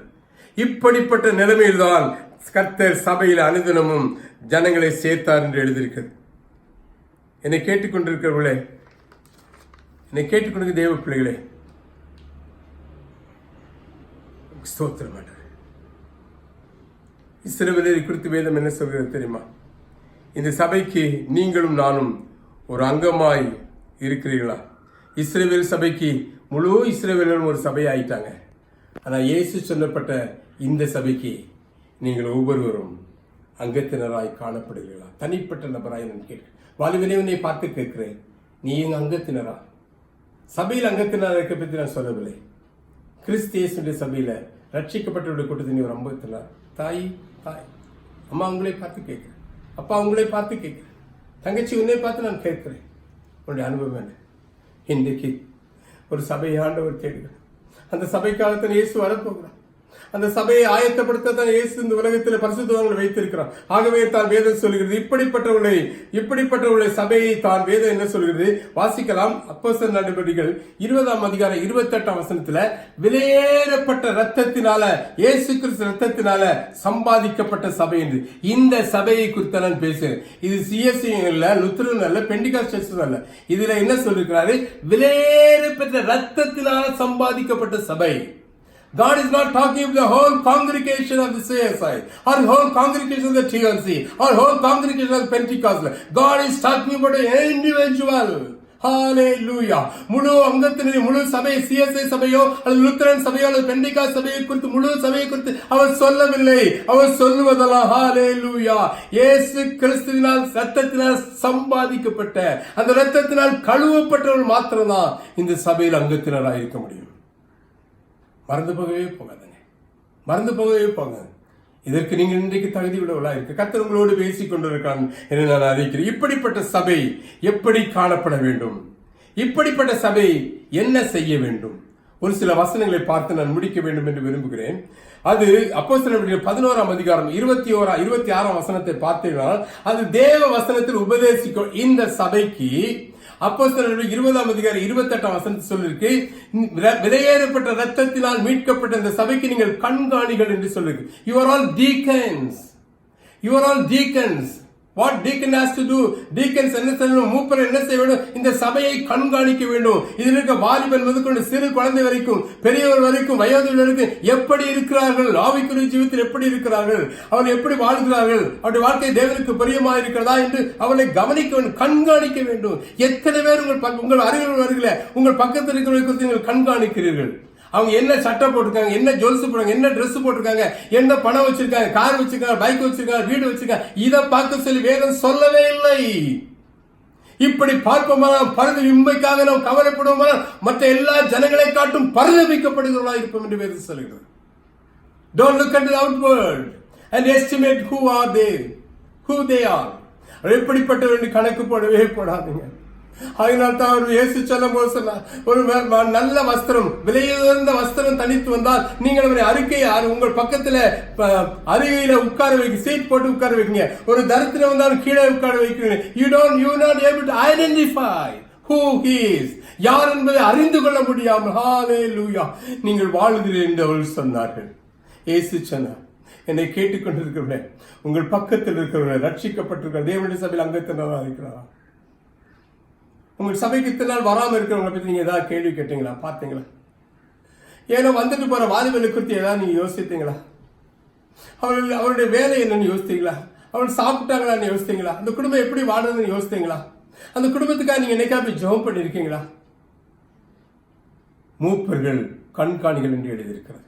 இப்படிப்பட்ட நிலைமையில்தான் கர்த்தர் சபையில் அனுதினமும் ஜனங்களை சேர்த்தார் என்று எழுதியிருக்கிறது. என்னை கேட்டுக்கொண்டிருக்கிறவர்களே, என்னை கேட்டுக்கொண்டிருக்க தேவ பிள்ளைகளே, ஸ்தோத்திரம். இஸ்ரவேலை குறித்து வேதம் என்ன சொல்கிறது தெரியுமா? இந்த சபைக்கு நீங்களும் நானும் ஒரு அங்கமாய் இருக்கிறீர்களா? இஸ்ரவேல் சபைக்கு முழு இஸ்ரவேலரும் ஒரு சபை ஆயிட்டாங்க. ஆனால் இயேசு சொல்லப்பட்ட இந்த சபைக்கு நீங்கள் ஒவ்வொருவரும் அங்கத்தினராய் காணப்படுகிறீர்களா? தனிப்பட்ட நபராய் நான் கேட்கிறேன். வாலிபனை பார்த்து கேட்கிறேன், நீ எங்க அங்கத்தினரா? சபையில் அங்கத்தினரா இருக்க பற்றி நான் சொல்லவில்லை. கிறிஸ்தியேசுடைய சபையில ரட்சிக்கப்பட்டவருடைய கூட்டத்தில் நீ ஒரு அங்கத்தினர். தாய் அம்மா உங்களை பார்த்து கேட்கிறேன், அப்பா உங்களை பார்த்து கேட்கிறேன், தங்கச்சி உன்னை பார்த்து நான் கேட்கிறேன், உன்னுடைய அனுபவம் என்ன? இன்றைக்கு ஒரு சபையை ஆண்டவர் தேடுகிறார். அந்த சபைக்காகத்தான் இயேசு வரப்போகிறார். அந்த சபையை ஆயத்தப்படுத்த இயேசு இந்த உலகத்தில் பரிசுத்தவான்களை வைத்திருக்கிறார். ஆகவே தான் வேதம் சொல்கிறது, இப்படிப்பட்டவர்களை சபையை தான் வேதம் என்ன சொல்கிறது? வாசிக்கலாம். அப்போஸ்தலர் நடபடிகள் 20ஆம் அதிகாரம் 28ஆம் வசனத்துல, விலையேறப்பட்ட ரத்தத்தினால, இயேசு கிறிஸ்து ரத்தத்தினால சம்பாதிக்கப்பட்ட சபை என்று இந்த சபையை குறித்து நான் பேசுறேன். இது சிஎஸ்சி இல்ல, லுத்தரன் அல்ல, பெண்டிகாஸ்ட் அல்ல. இதுல என்ன சொல்லிருக்கிறாரு? விலையேறப்பட்ட ரத்தத்தினால சம்பாதிக்கப்பட்ட சபை. God is not talking of the whole congregation of the CSI or whole congregation of the TLC or whole congregation of the Pentecostal. God is talking about an individual. ஹalleluya. முழு அங்கத்தினரை, முழு சபை, CSI சபையோ அல்லது Lutheran சபையோ அல்லது Pentecost சபையை குறித்து, முழு சபையை குறித்து அவர் சொல்லவில்லை. அவர் சொல்லுவதெல்லாம் ஹalleluya, இயேசு கிறிஸ்துவினால் இரத்தத்தினால் சம்பாதிக்கப்பட்ட, அந்த இரத்தத்தினால் கழுவப்பட்டவர்கள் மாத்திரம்தான் இந்த சபையில் அங்கத்தினராக இருக்க முடியும். மறந்து போகவே போகாதுங்க, மறந்து போகவே போகாது. இதற்கு நீங்கள் இன்றைக்கு தகுதி உள்ளவர்களாக இருக்கு. கர்த்தர் உங்களோடு பேசிக் கொண்டிருக்கிறான் என்று நான் அறிவிக்கிறேன். இப்படிப்பட்ட சபை எப்படி காணப்பட வேண்டும், இப்படிப்பட்ட சபை என்ன செய்ய வேண்டும், ஒரு சில வசனங்களை பார்த்து நான் முடிக்க வேண்டும் என்று விரும்புகிறேன். அது அப்போஸ்தலர் 11ஆம் அதிகாரம் 26ஆம் வசனத்தை பார்த்தீர்கள். அது தேவ வசனத்தில் உபதேசிக்கும் இந்த சபைக்கு அப்போஸ்தலர் 20ஆம் அதிகாரம் 28ஆம் வசனத்தில் சொல்லிருக்கு, விலையேறப்பட்ட ரத்தத்தினால் மீட்கப்பட்ட இந்த சபைக்கு நீங்கள் கண்காணிகள் என்று சொல்லிருக்கு. You are all deacons. You are all deacons. What deacon has to do? Deacons என்ன செய்யணும்? மூப்பர் என்ன செய்ய வேண்டும்? இந்த சபையை கண்காணிக்க வேண்டும். இதில் இருக்க வாலிபன் முதற்கொண்டு சிறு குழந்தை வரைக்கும், பெரியவர் வரைக்கும், வயோதிபர் வரைக்கும் எப்படி இருக்கிறார்கள், ஆவிக்குரிய ஜீவிதத்தில் எப்படி இருக்கிறார்கள், அவர்கள் எப்படி வாழ்கிறார்கள், அவருடைய வாழ்க்கை தேவனுக்கு பிரியமாக இருக்கிறதா என்று அவர்களை கவனிக்க வேண்டும், கண்காணிக்க வேண்டும். எத்தனை பேர் உங்கள் அருகில் வருகிற உங்கள் பக்கத்தில் இருக்கிறவர்களை குறித்து நீங்கள் கண்காணிக்கிறீர்கள்? அவங்க என்ன சட்டை போட்டிருக்காங்க, என்ன ஜொல்ஸ் போடுறாங்க, என்ன ட்ரெஸ் போட்டிருக்காங்க, என்ன பணம் வச்சிருக்காங்க, கார் வச்சிருக்காங்க, பைக் வச்சிருக்காங்க, வீடு வச்சிருக்காங்க, இதை பார்க்க சொல்லி வேதம் சொல்லவே இல்லை. இப்படி பார்ப்போமானால், பரித இன்மைக்காக நாம் கவலைப்படுவோமானால் மற்ற எல்லா ஜனங்களை காட்டும் பரிதபிக்கப்படுகிறவர்களாக இருப்போம் என்று வேதம் சொல்கிறது. Don't look at the outward and estimate who they are. எப்படிப்பட்டவர்கள் கணக்கு போடவே போடாதீங்க. அதனால் தான் அவர் இயேசு சொல்லும் போது சொன்னார், ஒரு நல்ல வஸ்திரம், விலையுயர்ந்த வஸ்திரம் தனித்து வந்தால் நீங்கள் அவரை உங்கள் பக்கத்துல அருகையில உட்கார வைக்க, சீட் போட்டு உட்கார வைக்கீங்க. ஒரு தரித்திரம் வந்தாலும் கீழே உட்கார வைக்கிறீங்க. you not able to identify who he is, யார் என்பதை அறிந்து கொள்ள முடியாமல் ஹalleluya நீங்கள் வாழ்கிறீர்கள் என்று அவர்கள் சொன்னார்கள். இயேசு சொன்னார், என்னை கேட்டுக்கொண்டிருக்கிறவர்களே, உங்கள் பக்கத்தில் இருக்கிறவர்களை ரட்சிக்கப்பட்டிருக்கிற தேவனுடைய சபையில் அங்கத்தினராக இருக்கிறாரா? உங்கள் சபைக்கு இத்தனை நாள் வராமல் இருக்கிறவங்களை பற்றி நீங்க ஏதாவது கேள்வி கேட்டீங்களா, பார்த்தீங்களா? ஏன்னா வந்துட்டு போற வாலிபலை குறித்து ஏதாவது நீங்க யோசித்தீங்களா? அவருடைய வேலை என்னன்னு யோசித்தீங்களா? அவர்கள் சாப்பிட்டாங்களான்னு யோசித்தீங்களா? அந்த குடும்பம் எப்படி வாடுறதுன்னு யோசித்தீங்களா? அந்த குடும்பத்துக்காக நீங்க என்னைக்காவது ஜெபம் பண்ணிருக்கீங்களா? மூப்பர்கள் கண்காணிகள் என்று எழுதியிருக்கிறது.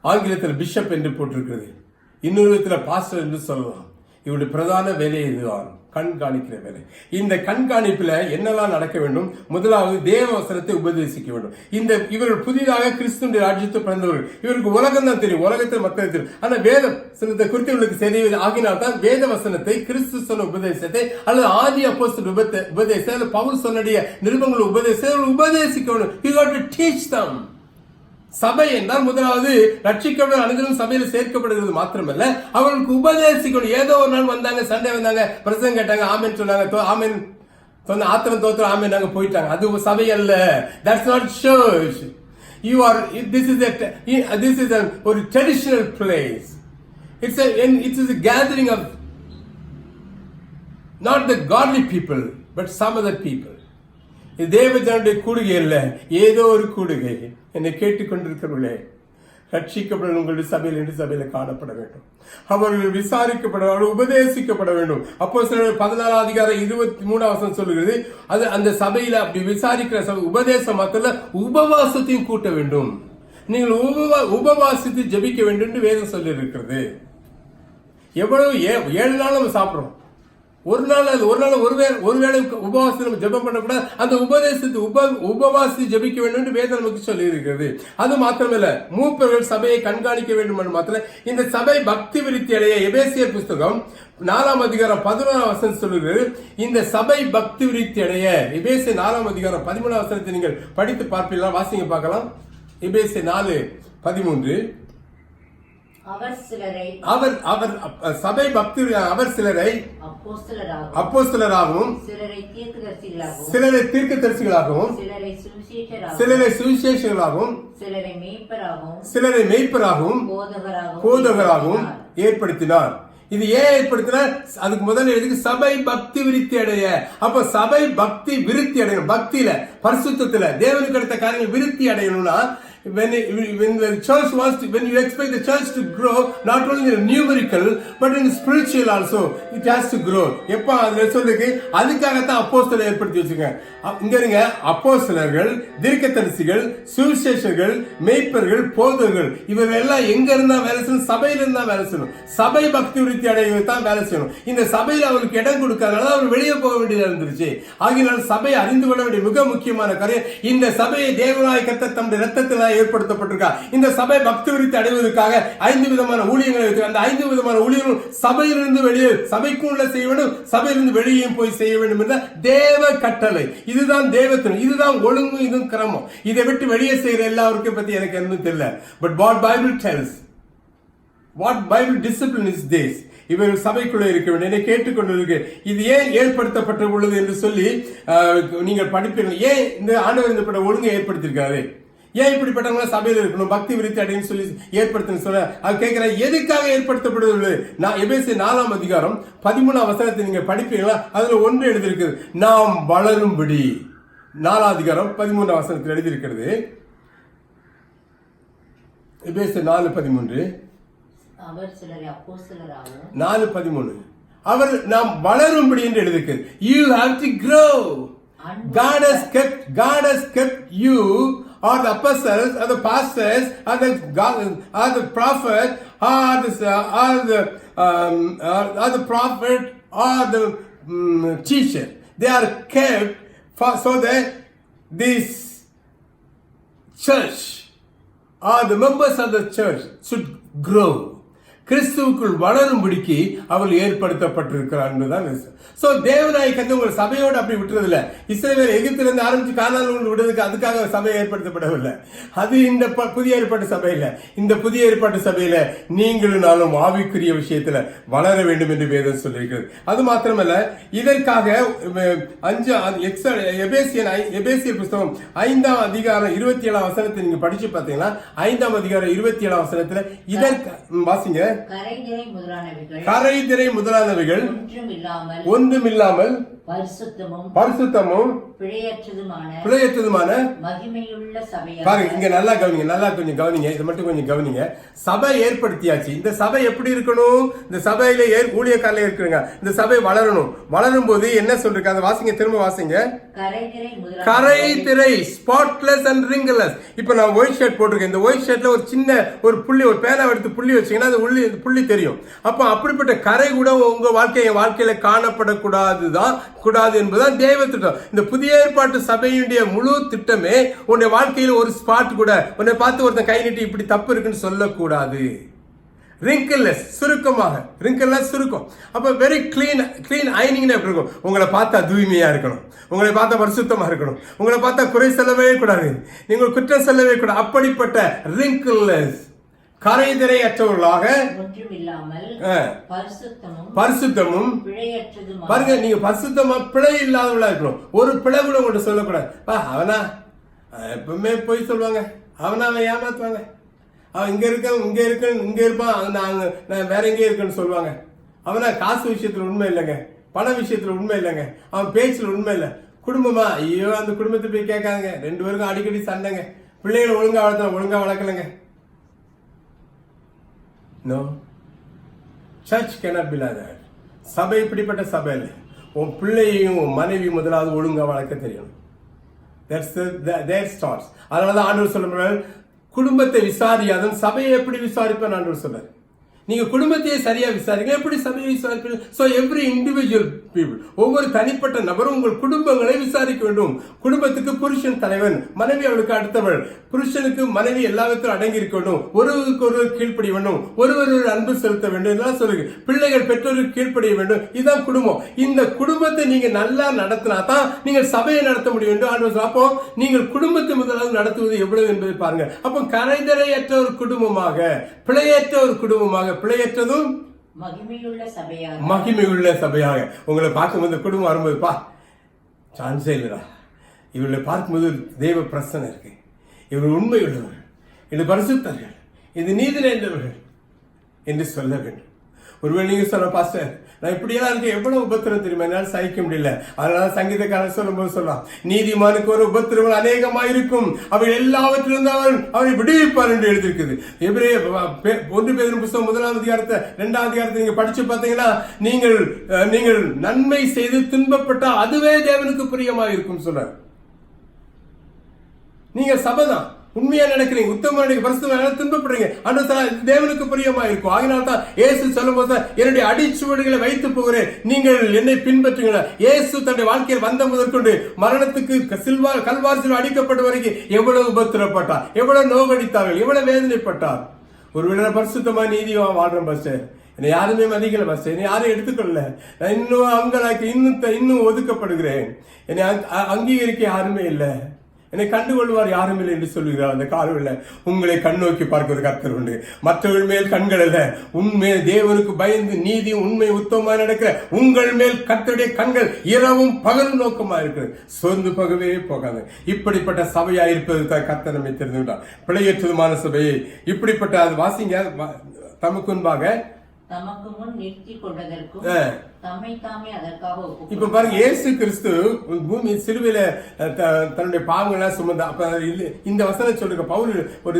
ஆங்கிலத்தில் பிஷப் என்று போட்டிருக்கிறது, இன்னொரு விதத்தில் பாஸ்டர் என்று சொல்லலாம். இவருடைய பிரதான வேலை இதுதான், கண்காணிக்கிற வேலை. இந்த கண்காணிப்புல என்னெல்லாம் நடக்க வேண்டும்? முதலாவது தேவ வசனத்தை உபதேசிக்க வேண்டும். இவர்கள் புதிதாக கிறிஸ்துவின் ராஜ்யத்தை பிறந்தவர்கள். இவருக்கு உலகம் தான் தெரியும், உலகத்தில் மக்கள் தெரியும். ஆனா வேதம் குறித்து இவர்களுக்கு தெரிய ஆகினால்தான் வேத வசனத்தை, கிறிஸ்து சொன்ன உபதேசத்தை அல்லது ஆதி அப்போஸ்தலர் உபதேசத்தை அல்லது பவுல் சொன்னுடைய நிருபங்கள் உபதேசத்தை உபதேசிக்க வேண்டும். You got to teach them. சபை என்றால் முதலாவது ரட்சிக்கப்பட்ட அனைவரும் சபையில் சேர்க்கப்படுகிறது மாத்திரமல்ல, அவர்களுக்கு உபதேசிக்கணும். ஏதோ ஒரு நாள் வந்தாங்க, சண்டே வந்தாங்க, பிரசங்கம் கேட்டாங்க, ஆமென் சொன்னாங்க, ஆமென் சொன்ன ஆத்திரம் தோத்திரம் ஆமென் நாங்க போயிட்டாங்க. அது சபை அல்ல. That's not church. This is ஒரு traditional place. It is a gathering of not the godly people but some other people. இது தேவஜனுடைய கூடுகை அல்ல, ஏதோ ஒரு கூடுகை. என்னை கேட்டுக்கொண்டிருக்கிறவர்களே, ரட்சிக்கப்பட உங்களுடைய சபையில் என்று சபையில காணப்பட வேண்டும். அவர்கள் விசாரிக்கப்பட, அவர்கள் உபதேசிக்கப்பட வேண்டும். அப்போஸ்தலர் 14ஆம் அதிகாரம் 23ஆம் வசனம் சொல்லுகிறது, அது அந்த சபையில அப்படி விசாரிக்கிற சபை உபதேசம் மாத்திரம் உபவாசத்தையும் கூட்ட வேண்டும். நீங்கள் உபவாசித்து ஜெபிக்க வேண்டும் என்று வேதம் சொல்லி இருக்கிறது. எவ்வளவு 7 நாள் நம்ம சாப்பிடுறோம், ஒரு வேளை உபவாசத்தை நம்ம ஜெபம் பண்ணக்கூடாது. அந்த உபதேசத்தை உபவாசி ஜெபிக்க வேண்டும் என்று வேதம் நமக்கு சொல்லி இருக்கிறது. அது மாத்திரமல்ல, மூப்பர்கள் சபையை கண்காணிக்க வேண்டும் என்று மாத்திரம் இந்த சபை பக்தி விருத்தி அடைய எபேசியர் புஸ்தகம் 4ஆம் அதிகாரம் 11ஆம் வசனம் சொல்லுகிறது. இந்த சபை பக்தி விருத்தி அடைய எபேசியர் 4ஆம் அதிகாரம் 13ஆம் வசனத்தை நீங்கள் படித்து பார்ப்பீங்களா? வாசிங்க பார்க்கலாம். எபேசியர் 4:13. அவர் சபை பக்தி, அவர் சிலரை அப்போஸ்தலராகவும், சிலரை தீர்க்கதரிசிகளாகவும், சிலரை சுவிசேஷகளாகவும், சிலரை மேய்ப்பராகவும், போதகராகவும் ஏற்படுத்தினார். இது ஏன் ஏற்படுத்தினார்? அதுக்கு முதல்ல எதுக்கு? சபை பக்தி விருத்தி அடைய. அப்ப சபை பக்தி விருத்தி அடையணும். பக்தியில, பரிசுத்தத்துல, தேவனுக்கு அடுத்த காரியங்கள் விருத்தி அடையணும்னா when the church wants to, when you expect the church to grow, not only in numerical but in spiritual also, it has to grow. எப்ப அதுல சொல்லுங்க, அதுக்காகத்தான் அப்போஸ்தலரை ஏற்படுத்தி வச்சிருக்காங்க. இங்க இருங்க, அப்போஸ்தலர்கள், தீர்க்கதரிசிகள், சுவிசேஷகர்கள், மேய்ப்பர்கள், போதகர்கள், இவர்கள் எல்லாம் எங்க இருந்தா வேலை செய்யணும்? சபையில இருந்தா வேலை செய்யணும். சபை பக்தி விருத்தி அடைவது தான் வேலை செய்யணும். இந்த சபையில அவருக்கு இடம் கொடுக்காதனால அவர் வெளியே போக வேண்டியதா இருந்துருச்சு. ஆகினால் சபையை அறிந்து கொள்ள வேண்டிய மிக முக்கியமான காரியம், இந்த சபையை தேவனாய் கர்த்தர் தம்முடைய இரத்தத்தினால் ஏற்படுத்தப்பட்டிருக்கா. இந்த சபை பக்தி விருத்தி அடைவதற்காக 5 விதமான ஊழியங்களை இருக்கு. அந்த 5 விதமான ஊழியர்கள் சபையிலிருந்து வெளியே, சபைக்கும் உள்ள செய்ய வேண்டும், சபையிலிருந்து வெளியே போய் செய்ய வேண்டும் என்ற தேவ கட்டளை. இதுதான் தேவத்தின், இதுதான் ஒழுங்கு, இதுவும் கிரமம். இதை விட்டு வெளியே செய்யற எல்லாருக்கும் பத்தி எனக்கு என்ன தெரியல. But what Bible tells, what Bible discipline is this. இவர்கள் சபைக்குள்ளே இருக்க வேண்டும். என்னை கேட்டுக்கொண்டிருக்கு, இது ஏன் ஏற்படுத்தப்பட்டு உள்ளது என்று சொல்லி நீங்கள் படிப்பீர்கள். ஏன் இந்த ஆண்டவர் இந்த ஒழுங்கை ஏற்படுத்தியிருக்காரு? ஏன் இப்படிப்பட்டவங்க சபையில் இருக்கணும், பக்தி விருத்தி அடைன்னு சொல்லி ஏற்படுத்த சொல்ல அது கேட்கிற, எதுக்காக ஏற்படுத்தப்படுவது? நான் எபேசியர் 4ஆம் அதிகாரம் 13ஆம் வசனத்தை நீங்க படிப்பீங்களா? அதுல ஒன்று எழுதியிருக்கிறது, நாம் வளரும்படி. 4ஆம் அதிகாரம் 13ஆம் வசனத்தில் எழுதியிருக்கிறது. எபேசியர் 4:13. அவர் சிலரை அப்போஸ்தலராகவும் 4:13 அவர் நாம் வளரும்படி என்று எழுதியிருக்கிறது. You have to grow. God has kept you, or the apostles, or the pastors, or the prophet, or the prophet, or the teacher. They are kept so that this church, or the members of the church should grow. கிறிஸ்துவுக்குள் வளரும்படிக்கு அவர்கள் ஏற்படுத்தப்பட்டிருக்கிறார் என்பதுதான். So தேவனாய் கர்த்தர் உங்கள் சபையோடு அப்படி விட்டுறதில்ல. இஸ்ரவேல் எகிப்திலிருந்து ஆரம்பிச்சு கானான் விடுறதுக்கு அதுக்காக சபை ஏற்படுத்தப்படவில்லை. அது இந்த புதிய ஏற்பாட்டு சபையில, இந்த புதிய ஏற்பாட்டு சபையில நீங்களும் நானும் ஆவிக்குரிய விஷயத்துல வளர வேண்டும் என்று வேதம் சொல்லியிருக்கிறது. அது மாத்திரமல்ல, இதற்காக எபேசியர் புத்தகம் 5ஆம் அதிகாரம் 27ஆம் வசனத்தை நீங்க படிச்சு பார்த்தீங்கன்னா, 5ஆம் அதிகாரம் 27ஆம் வசனத்துல இதற்கு வாசிங்க. கரைதிரை முதலானவைகள் ஒன்றுமில்லாமல் பரிசுத்தமும் பிழையற்றதுமான மகிமையுள்ள சபை. பாருங்க, இங்க நல்லா கவனிங்க, நல்லா கொஞ்சம் கவனிங்க, இதை மட்டும் கொஞ்சம் கவனிங்க. சபை ஏற்படுத்தியாச்சு. இந்த சபை எப்படி இருக்கணும்? இந்த சபையில ஊழியக்காரல இருக்குங்க. இந்த சபை வளரணும். வளரும் போது என்ன சொல்றீங்க? அதை வாசிங்க, திரும்ப வாசிங்க. கரைதிரை, ஸ்பாட்லெஸ் அண்ட் ரிங்லெஸ். இப்ப நான் ஒயிட் ஷர்ட் போட்டிருக்கேன். இந்த ஒயிட் ஷர்ட்ல ஒரு சின்ன ஒரு புள்ளி, ஒரு பேனா எடுத்து புள்ளி வச்சீங்கன்னா அது புள்ளி தெரியும். அப்ப அப்படிப்பட்ட கரை கூட உங்க வாழ்க்கையில காணப்படக்கூடாது என்பதுதான் தேவ திட்டம். இந்த புதிய ஏற்பாட்டு சபையுடைய முழு திட்டமே உன்னுடைய வாழ்க்கையில் ஒரு ஸ்பாட் கூட உன்னை பார்த்து ஒருத்தன் கை நீட்டி இப்படி தப்பு இருக்குன்னு சொல்லக்கூடாது. wrinkleless, சுருக்கமாக, wrinkleless சுருக்கம். அப்ப வெரி கிளீன் ஐனிங் எப்படி இருக்கும்? உங்களை பார்த்தா தூய்மையா இருக்கணும், உங்களை பார்த்தா பரிசுத்தமா இருக்கணும், உங்களை பார்த்தா குறை சொல்லவே கூடாது, நீங்கள் குற்றம் சொல்லவே கூடாது. அப்படிப்பட்ட wrinkleless, கரைதிரை அற்றவர்களாக, பரிசுத்தமும் பாருங்க, நீங்க பரிசுத்தமா பிழை இல்லாதவர்களா இருக்கணும். ஒரு பிழை கூட உங்கள்கிட்ட சொல்லக்கூடாது. அவனா எப்பவுமே போய் சொல்லுவாங்க, அவன் ஏமாத்துவாங்க, அவன் இங்க இருப்பான், நான் வேற எங்கே இருக்கேன்னு சொல்லுவாங்க. அவனா காசு விஷயத்துல உண்மை இல்லைங்க, பண விஷயத்துல உண்மை இல்லைங்க, அவன் பேச்சுல உண்மை இல்லை. குடும்பமா, ஐயோ அந்த குடும்பத்தை போய் கேட்காதுங்க, 2 பேருக்கும் அடிக்கடி சண்டைங்க, பிள்ளைகளை ஒழுங்கா வளர்க்கலங்க. No, church cannot be like that. சபை இப்படிப்பட்ட சபையில் உன் பிள்ளையையும் மனைவி முதலாவது ஒழுங்கா வளர்க்க தெரியும். That's their starts. அதனாலதான் ஆண்டவர் சொல்லுறார், குடும்பத்தை விசாரியாதன் சபையை எப்படி விசாரிப்பேன் ஆண்டவர் சொல்றார். நீங்க குடும்பத்தையே சரியா விசாரிங்க, எப்படி சபையை விசாரிப்பீங்க? சோ எவ்ரி இண்டிவிஜுவல் பீப்புள், ஒவ்வொரு தனிப்பட்ட நபரும் உங்கள் குடும்பங்களை விசாரிக்க வேண்டும். குடும்பத்துக்கு புருஷன் தலைவன், மனைவி அவளுக்கு அடுத்தவள், புருஷனுக்கு மனைவி எல்லாத்துக்கும் அடங்கி இருக்க வேண்டும், ஒருவருக்கு ஒருவர் கீழ்ப்படிய வேண்டும், ஒருவர் அன்பு செலுத்த வேண்டும் எல்லாம் சொல்லுங்க. பிள்ளைகள் பெற்றோருக்கு கீழ்ப்படிய வேண்டும். இதுதான் குடும்பம். இந்த குடும்பத்தை நீங்க நல்லா நடத்தினா தான் நீங்கள் சபையை நடத்த முடியும் என்று ஆண்டவர். அப்போ நீங்கள் குடும்பத்தை முதலாவது நடத்துவது எவ்வளவு என்பதை பாருங்க. அப்போ கரைதிரையற்ற ஒரு குடும்பமாக, பிழையற்ற ஒரு குடும்பமாக, பிழையற்றதும் மகிமையுள்ள சபையாக உங்களை பார்க்கும்போது, குடும்பம் வரும்போது சான்ஸே இல்லடா, இவர்களை பார்க்கும்போது தெய்வ பிரசனை இருக்கு, இவர் உண்மை உள்ளவர்கள், இது பரிசுத்தர்கள், இது நீதி நிறைந்தவர்கள் என்று சொல்ல வேண்டும். ஒருவேளை நீங்க சொல்ல, பாஸ்டர் நான் இப்படியெல்லாம் இருக்கு, எவ்வளவு உபத்திரம் தெரியுமா, என்னால் சகிக்க முடியல. அதனால சங்கீதக்காரன் சொல்லும் போது சொல்லலாம், நீதிமானுக்கு ஒரு உபத்திரங்கள் அநேகமாக இருக்கும், அவை எல்லாவற்றிலிருந்து அவரை விடுவிப்பார் என்று எழுதியிருக்குது. எபிரேய 1 பேதுரு புத்தகம் 1ஆம் அதிகாரத்தை 2ஆம் அதிகாரத்தை நீங்க படிச்சு பார்த்தீங்கன்னா, நீங்கள் நன்மை செய்து துன்பப்பட்டா அதுவே தேவனுக்கு பிரியமாக இருக்கும் சொல்றார். நீங்க சபைதான், உண்மையா நினைக்கிறீங்க, உத்தம பரிசுத்தமா துன்பப்படுறீங்க, தேவனுக்கு பிரியமா இருக்கும். ஆகினால்தான் இயேசு சொல்லும் போது, என்னுடைய அடிச்சுவடுகளை வைத்து போகிறேன், நீங்கள் என்னை பின்பற்றுங்க. இயேசு தன்னுடைய வாழ்க்கையில் வந்த முதற்கொண்டு மரணத்துக்கு கல்வாரியில் அடிக்கப்பட்ட வரைக்கும் எவ்வளவு உபத்திரப்பட்டார், எவ்வளவு நோகடித்தார்கள், எவ்வளவு வேதனைப்பட்டார். ஒருவேளை பரிசுத்தமா நீதியா வாழ்றேன் பாஸ்டர், என்னை யாருமே மதிக்கல பாஸ்டர், என்னை யாரும் எடுத்துக்கொள்ள, நான் இன்னும் அங்கலாக்கி இன்னும் ஒதுக்கப்படுகிறேன், என்னை அங்கீகரிக்க யாருமே இல்லை, என்னை கண்டுகொள்வார் யாரும் இல்லை என்று சொல்லுகிறார். அந்த காலவில் உங்களை கண்ணோக்கி பார்க்கிற கர்த்தர் உண்டு. மற்றவர்கள் மேல் கண்கள் அல்ல, உண்மையை தேவனுக்கு பயந்து நீதி உண்மை உத்தமமாக நடக்கிற உங்கள் மேல் கர்த்தருடைய கண்கள் இரவும் பகலும் நோக்கமாக இருக்கிறது. சோர்ந்து போகவே போகாது. இப்படிப்பட்ட சபையா இருப்பது தான் கர்த்தர் நம்மை தெரிந்துவிட்டார். பிழையற்றதுமான சபையை இப்படிப்பட்ட அது வாசிங்க, தமக்கு முன் நிறுத்தி கொண்டதற்கும் தம்மை தாமே அதற்காக இப்ப பாருங்க, இயேசு கிறிஸ்து பூமி சிலுவையில தன்னுடைய பாவங்களை சுமந்த அப்ப இந்த வசனம் சொல்லுங்க. பவுல் ஒரு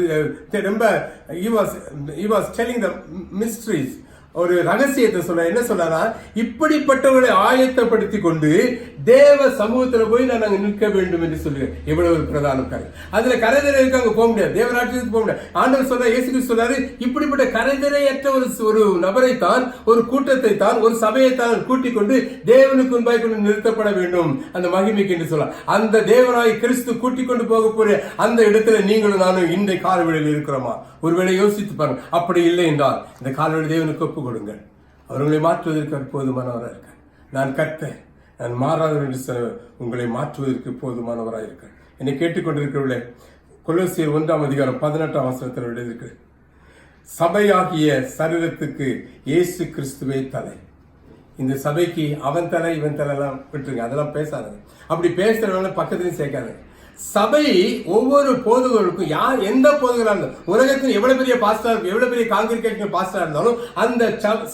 ரொம்ப he was telling the mysteries, ஒரு ரகசியத்தை சொல்ல. என்ன சொல்றாரா, இப்படிப்பட்டவர்களை ஆயத்தப்படுத்தி கொண்டு தேவ சமூகத்துல போய் நான் அங்க நிற்க வேண்டும் என்று சொல்லுவேன். எவ்வளவு ஒரு பிரதான காரியம். அதுல கரைதரை இருக்கு, அங்க போக முடியாது, தேவராட்சியத்துக்கு போக முடியாது. ஆண்டவர் சொல்ற, இயேசு கிறிஸ்து சொல்றாரு, இப்படிப்பட்ட கரைதரையற்ற ஒரு நபரை தான், ஒரு கூட்டத்தை தான், ஒரு சபையை தான் கூட்டிக் கொண்டு தேவனுக்கு முன்பாய் கொண்டு நிறுத்தப்பட வேண்டும் அந்த மகிமைக்கு என்று சொல்ல. அந்த தேவனாய் கிறிஸ்து கூட்டிக் கொண்டு போக போற அந்த இடத்துல நீங்களும் நானும் இந்த காலவெளியில் இருக்கிறோமா? ஒருவேளை யோசித்து பாருங்க. அப்படி இல்லை என்றால் இந்த காலவெளி தேவனுக்கு ஒப்பு கொடுங்கள். அவர்களை மாற்றுவதற்கு போதுமானவராக இருக்க. நான் கர்த்தர், நான் மாறாதவர் என்று உங்களை மாற்றுவதற்கு போதுமானவராக இருக்க. என்னை கேட்டுக்கொண்டிருக்கிறவர்களே, கொலோசியர் 1ஆம் அதிகாரம் 18ஆம் வசனத்தில் எழுதியிருக்கு, சபையாகிய சரீரத்துக்கு இயேசு கிறிஸ்துவே தலை. இந்த சபைக்கு அவன் தலை இவன் தலை எல்லாம் விட்டுருங்க, அதெல்லாம் பேசாதுங்க. அப்படி பேசுறவங்க பக்கத்துலையும் சேர்க்காதுங்க. சபை ஒவ்வொரு போதகர்களுக்கும், யார் எந்த போதகராக இருந்தாலும், உலகத்தில் எவ்வளவு பெரிய பாஸ்டர் இருக்கும், எவ்வளவு பெரிய காங்கிரிகேஷன் பாஸ்டர் இருந்தாலும் அந்த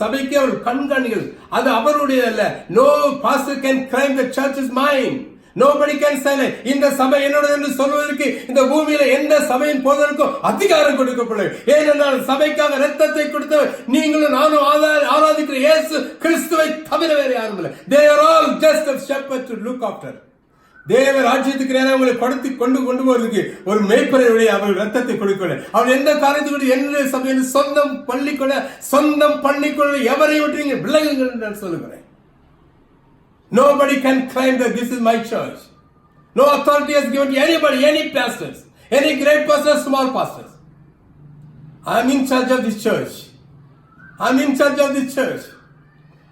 சபைக்கு அவர் கண்காணிகள். அது அவருடைய அல்ல. No pastor can claim the church is mine. Nobody can say இந்த சபை என்னோட என்று சொல்வதற்கு இந்த பூமியில எந்த சபையின் போதகருக்கும் அதிகாரம் கொடுக்கப்படவில்லை. ஏனென்றால் சபைக்காக ரத்தத்தை கொடுத்தவர் நீங்களும் நானும் ஆராதிக்கிற இயேசு கிறிஸ்துவை தவிர வேறு யாரும் இல்லை. They are all just a shepherd to look after. தேவ ராஜ்யத்துக்கு நேரம் அவங்களை கொண்டு போவதற்கு ஒரு மேய்ப்பரை அவர்கள் ரத்தத்தை கொடுக்கவில்லை. அவர் எந்த காரியத்துக்கு என்ன சபையில் சொந்தம் பண்ணிக்கொள்ள எவரை விட்டு விலகுங்கள் என்று நான் சொல்லுகிறேன். Nobody can claim that this is my church. No authority has given to anybody, any pastors, any great pastors, small pastors. I am in charge of this church. I am in charge of this church.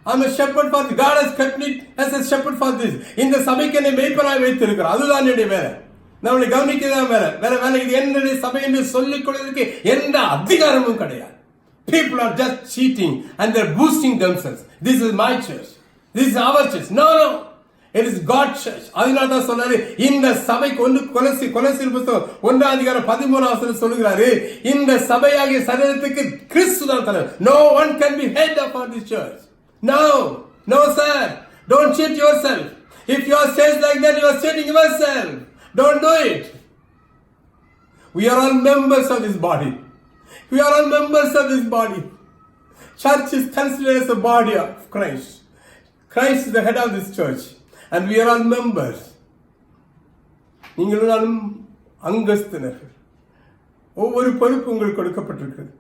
I am a shepherd for this. God has kept me as a shepherd for this. இந்த சபைக்கு என்னை மேய்ப்பனாய் வைத்திருக்கிறார். அதுதான் என்னுடைய வேலை. நம்மளை கவனிக்கதான் வேலை. இது என்னுடைய சபை என்று சொல்லிக் கொள்வதற்கு எந்த அதிகாரமும் கிடையாது. People are just cheating and they are boosting themselves. This is my church. This is our church. No. It is God's church. அதனால தான் சொன்னாரு, இந்த சபைக்கு கொலோசியர் புத்தகம் 1ஆம் அதிகாரம் 13ஆம் வசனம் சொல்லுகிறாரு, இந்த சபையாகிய சரீரத்துக்கு கிறிஸ்து தான் தலைவர். No one can be head of this church. No sir. Don't cheat yourself. If you are says like that, you are cheating yourself. Don't do it. We are all members of this body. Church is considered as the body of Christ. Christ is the head of this church and we are all members. நீங்களும் நானும் அங்கஸ்தினர்கள். ஒவ்வொரு பொறுப்பு உங்களுக்கு கொடுக்கப்பட்டிருக்கிறது.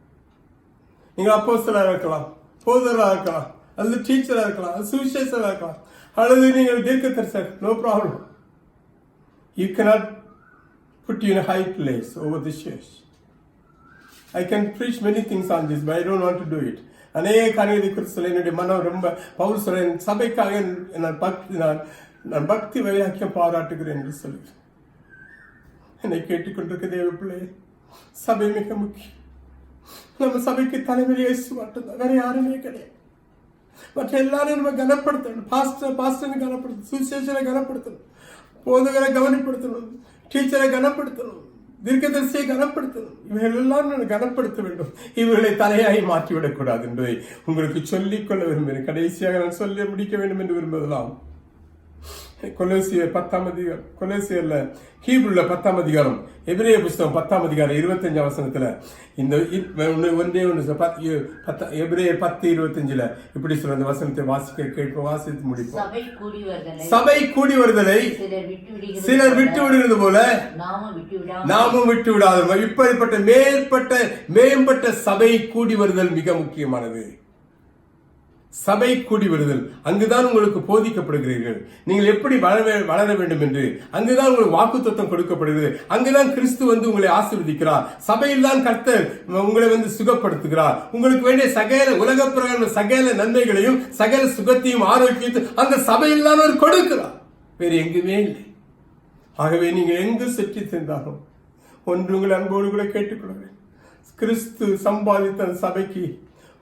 நீங்கள் அப்போஸ்தலராக இருக்கலாம், போதகராக இருக்கலாம், அல்லது டீச்சராக இருக்கலாம், சுவிசேஷராக இருக்கலாம், அல்லது நீங்கள் தீர்க்கதரிசர். No problem. You cannot put you in a high place over this church. I can preach many things on this, but I don't want to do it. அநேக காரியத்தை குறித்து சொல்ல என்னுடைய மனம் ரொம்ப பவுல் சொல்ல, சபைக்காக நான் பக்தி வைராக்கியம் பாராட்டுகிறேன் என்று சொல்லுகிறேன். என்னை கேட்டுக்கொண்டிருக்க தேவ பிள்ளை, சபை மிக முக்கியம். நம்ம சபைக்கு தலைவர் இயேசு மட்டும்தான், வேற யாருமே கிடையாது. மற்ற எல்லாரும் நம்ம கனப்படுத்தணும். பாஸ்டரை கனப்படுத்தணும், சுவிசேஷரை கனப்படுத்தணும், போதகரை கவனிப்படுத்தணும், டீச்சரை கனப்படுத்தணும், தீர்க்கதரிசியை கனப்படுத்தணும். இவைகள் எல்லாம் நான் கனப்படுத்த வேண்டும். இவர்களை தலையாய் மாற்றிவிடக் கூடாது என்பதை உங்களுக்கு சொல்லிக்கொள்ள விரும்புகிறேன். கடைசியாக நான் சொல்லி முடிக்க வேண்டும் என்று விரும்புவதெல்லாம் கொலோசியர் 10ஆம் அதிகாரம், கொலோசியர்ல ஹீப்ருல 10ஆம் அதிகாரம், எபிரேய புஸ்தகம் 10ஆம் அதிகாரம் 25 வசனத்துல இந்த ஒன்றே ஒன்று எபிரேயர் 10:25 இப்படி சொல்ற அந்த வசனத்தை வாசித்து முடிப்போம். சபை கூடி வருதலை சிலர் விட்டு விடுகிறது போல நாமும் விட்டு விடாத இப்படிப்பட்ட மேம்பட்ட சபை கூடி வருதல் மிக முக்கியமானது. சபை கூடி வருதல், அங்குதான் உங்களுக்கு போதிக்கப்படுகிறீர்கள். நீங்கள் எப்படி வளர வேண்டும் என்று அங்குதான் உங்களுக்கு வாக்குத்தத்தம் கொடுக்கப்படுகிறது. அங்குதான் கிறிஸ்து வந்து உங்களை ஆசீர்வதிக்கிறார். சபையில் தான் கர்த்தர் உங்களை வந்து சுகப்படுத்துகிறார். உங்களுக்கு வேண்டிய சகல உலக பிரகாரம் சகல நன்மைகளையும் சகல சுகத்தையும் ஆரோக்கியத்தையும் அந்த சபையில் தான் அவர் கொடுக்கிறார். வேறு எங்குமே இல்லை. ஆகவே நீங்கள் எங்கு சுற்றி சென்றாலும் ஒன்று உங்கள் அன்போடு கூட கேட்டுக்கொள்கிறேன். கிறிஸ்து சம்பாதித்த அந்த சபைக்கு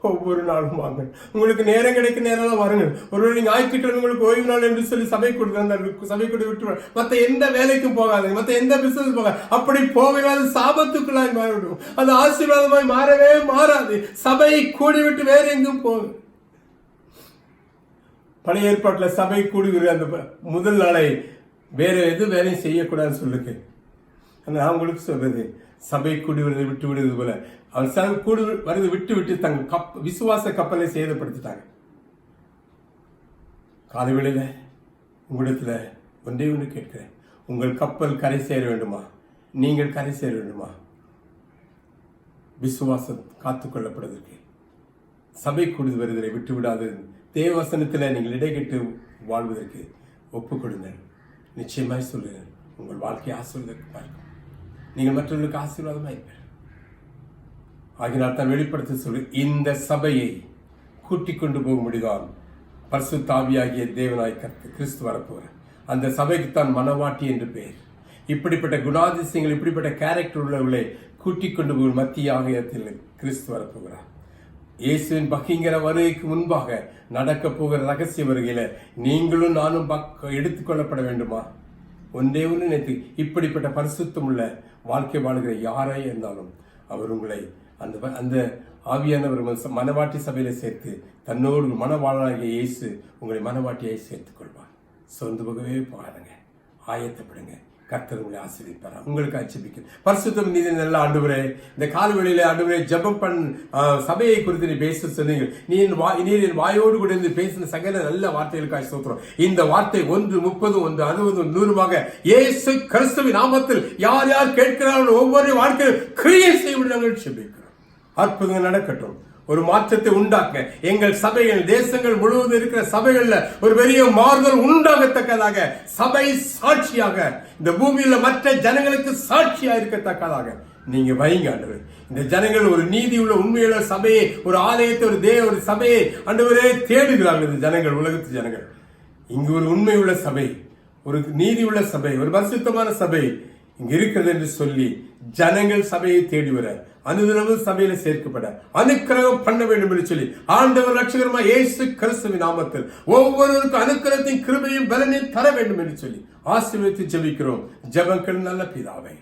ஒவ்வொரு நாளும் வாங்க. உங்களுக்கு நேரம் கிடைக்கும் நேரம் வாருங்க. ஒருவேளை நீங்க ஞாயிற்றுக்கிழமை உங்களுக்கு ஓய்வு நாள் என்று சொல்லி சபை கொடுத்து சபை கூட விட்டு மற்ற எந்த வேலைக்கும் போகாது, மற்ற எந்த பிசினஸ் போகாது. அப்படி போகாது சாபத்துக்குள்ளாய் மாறிவிடும். அது ஆசீர்வாதமாய் மாறவே மாறாது. சபை கூடிவிட்டு வேற எங்கும் போகும். பழைய ஏற்பாட்டுல சபை கூடுகிற அந்த முதல் நாளை வேற எது வேலையும் செய்யக்கூடாதுன்னு சொல்லுங்க. நான் உங்களுக்கு சொல்றது, சபை கூடி வருவதை விட்டு விடுவது போல அவர் கூடி வருவதை விட்டு தங்க விசுவாச கப்பலை சேதப்படுத்திட்டாங்க. காலைவேளையில உங்களிடத்துல ஒன்றே ஒன்று கேட்கிறேன். உங்கள் கப்பல் கரை சேர வேண்டுமா? நீங்கள் கரை சேர வேண்டுமா? விசுவாசம் காத்துக்கொள்ளப்படுவதற்கு சபை கூடி வருவதை விட்டு விடாது. தேவவசனத்தில் நீங்கள் இடைக்கட்டு வாழ்வதற்கு ஒப்புக் கொடுங்கள். நிச்சயமாய் சொல்லுங்கள், உங்கள் வாழ்க்கையை ஆசீர்வாதமாக இருக்கும். நீங்கள் மற்றவர்களுக்கு ஆசீர்வாதமாக இருப்பீர்கள். ஆகினால் தான் வெளிப்படுத்த சொல்லு, இந்த சபையை கூட்டிக் கொண்டு போக முடிதான் பரிசுத்த ஆவியாகிய தேவனாய் கிறிஸ்து வரப்போகிறார். அந்த சபைக்கு தான் மனவாட்டி என்று பெயர். இப்படிப்பட்ட குணாதிசயங்கள், இப்படிப்பட்ட கேரக்டர் உள்ளவர்களை கூட்டிக் கொண்டு போகும் மத்திய ஆகியத்தில் கிறிஸ்து வரப்போகிறார். இயேசுவின் பகிங்கர வருகைக்கு முன்பாக நடக்க போகிற ரகசிய வருகையில நீங்களும் நானும் எடுத்துக்கொள்ளப்பட வேண்டுமா? ஒன்றே ஒன்று நினைத்து, இப்படிப்பட்ட பரிசுத்தம் உள்ள வாழ்க்கை வாழ்கிற யாரே இருந்தாலும் அவர் உங்களை அந்த ஆவியானவர் மனவாட்டி சபையில சேர்த்து தன்னோடு மனவாளனாகிய இயேசு உங்களை மனவாட்டியை சேர்த்துக் கொள்வார். சொந்த போகவே பாருங்க, ஆயத்தப்படுங்க. கர்த்தர் உங்களை ஆசீர்வதிப்பார். உங்களுக்கு ஆட்சேபிக்க பரிசுத்தம் நீதி நல்ல ஆண்டவரே, இந்த காலவெளியில ஆண்டவரே ஜெபம் சபையை குறித்து நீ பேச சொன்னீங்க. நீ வாயோடு கூட இருந்து பேசின சகல நல்ல வார்த்தைகளுக்காக ஸ்தோத்திரம். இந்த வார்த்தை 1 30 1 60 100 இயேசு கிறிஸ்துவின் நாமத்தில் யார் யார் கேட்கிறார்கள் ஒவ்வொரு வாழ்க்கையில் கிரியை செய்ய நாங்கள் ஜெபிக்கிறோம். அற்புதங்கள் நடக்கட்டும். ஒரு மாற்றத்தை உண்டாக்க எங்கள் சபைகள், தேசங்கள் முழுவதும் இருக்கிற சபைகள்ல ஒரு பெரிய மாறுதல் உண்டாகத்தக்கதாக, சபை சாட்சியாக இந்த பூமியில மற்ற ஜனங்களுக்கு சாட்சியா இருக்கத்தக்கதாக நீங்க வைங்க ஆண்டவரே. இந்த ஜனங்கள் ஒரு நீதி உள்ள உண்மையுள்ள சபையை, ஒரு ஆலயத்தை, ஒரு சபையை ஆண்டவரே தேடுகிறார்கள். இந்த ஜனங்கள், உலகத்து ஜனங்கள், இங்கு ஒரு உண்மை உள்ள சபை, ஒரு நீதி உள்ள சபை, ஒரு பரிசுத்தமான சபை இங்க இருக்கிறது என்று சொல்லி ஜனங்கள் சபையை தேடி வர, அனுதினமும் சபையில சேர்க்கப்பட அனுக்கிரகம் பண்ண வேண்டும் என்று சொல்லி ஆண்டவர் ரட்சகருமா இயேசு கிறிஸ்துவின் நாமத்தில் ஒவ்வொருவருக்கும் அனுக்கிரகத்தின் கிருபையும் பலனையும் தர வேண்டும் என்று சொல்லி ஆசீர்வதித்து ஜெபிக்கிறோம். ஜெபங்கள் நல்ல பிதாவே,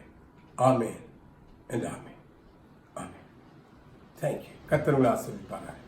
ஆமென். ஆமென். ஆமென். தேங்க்யூ. கர்த்தர் உங்களை ஆசீர்வதிப்பாராக.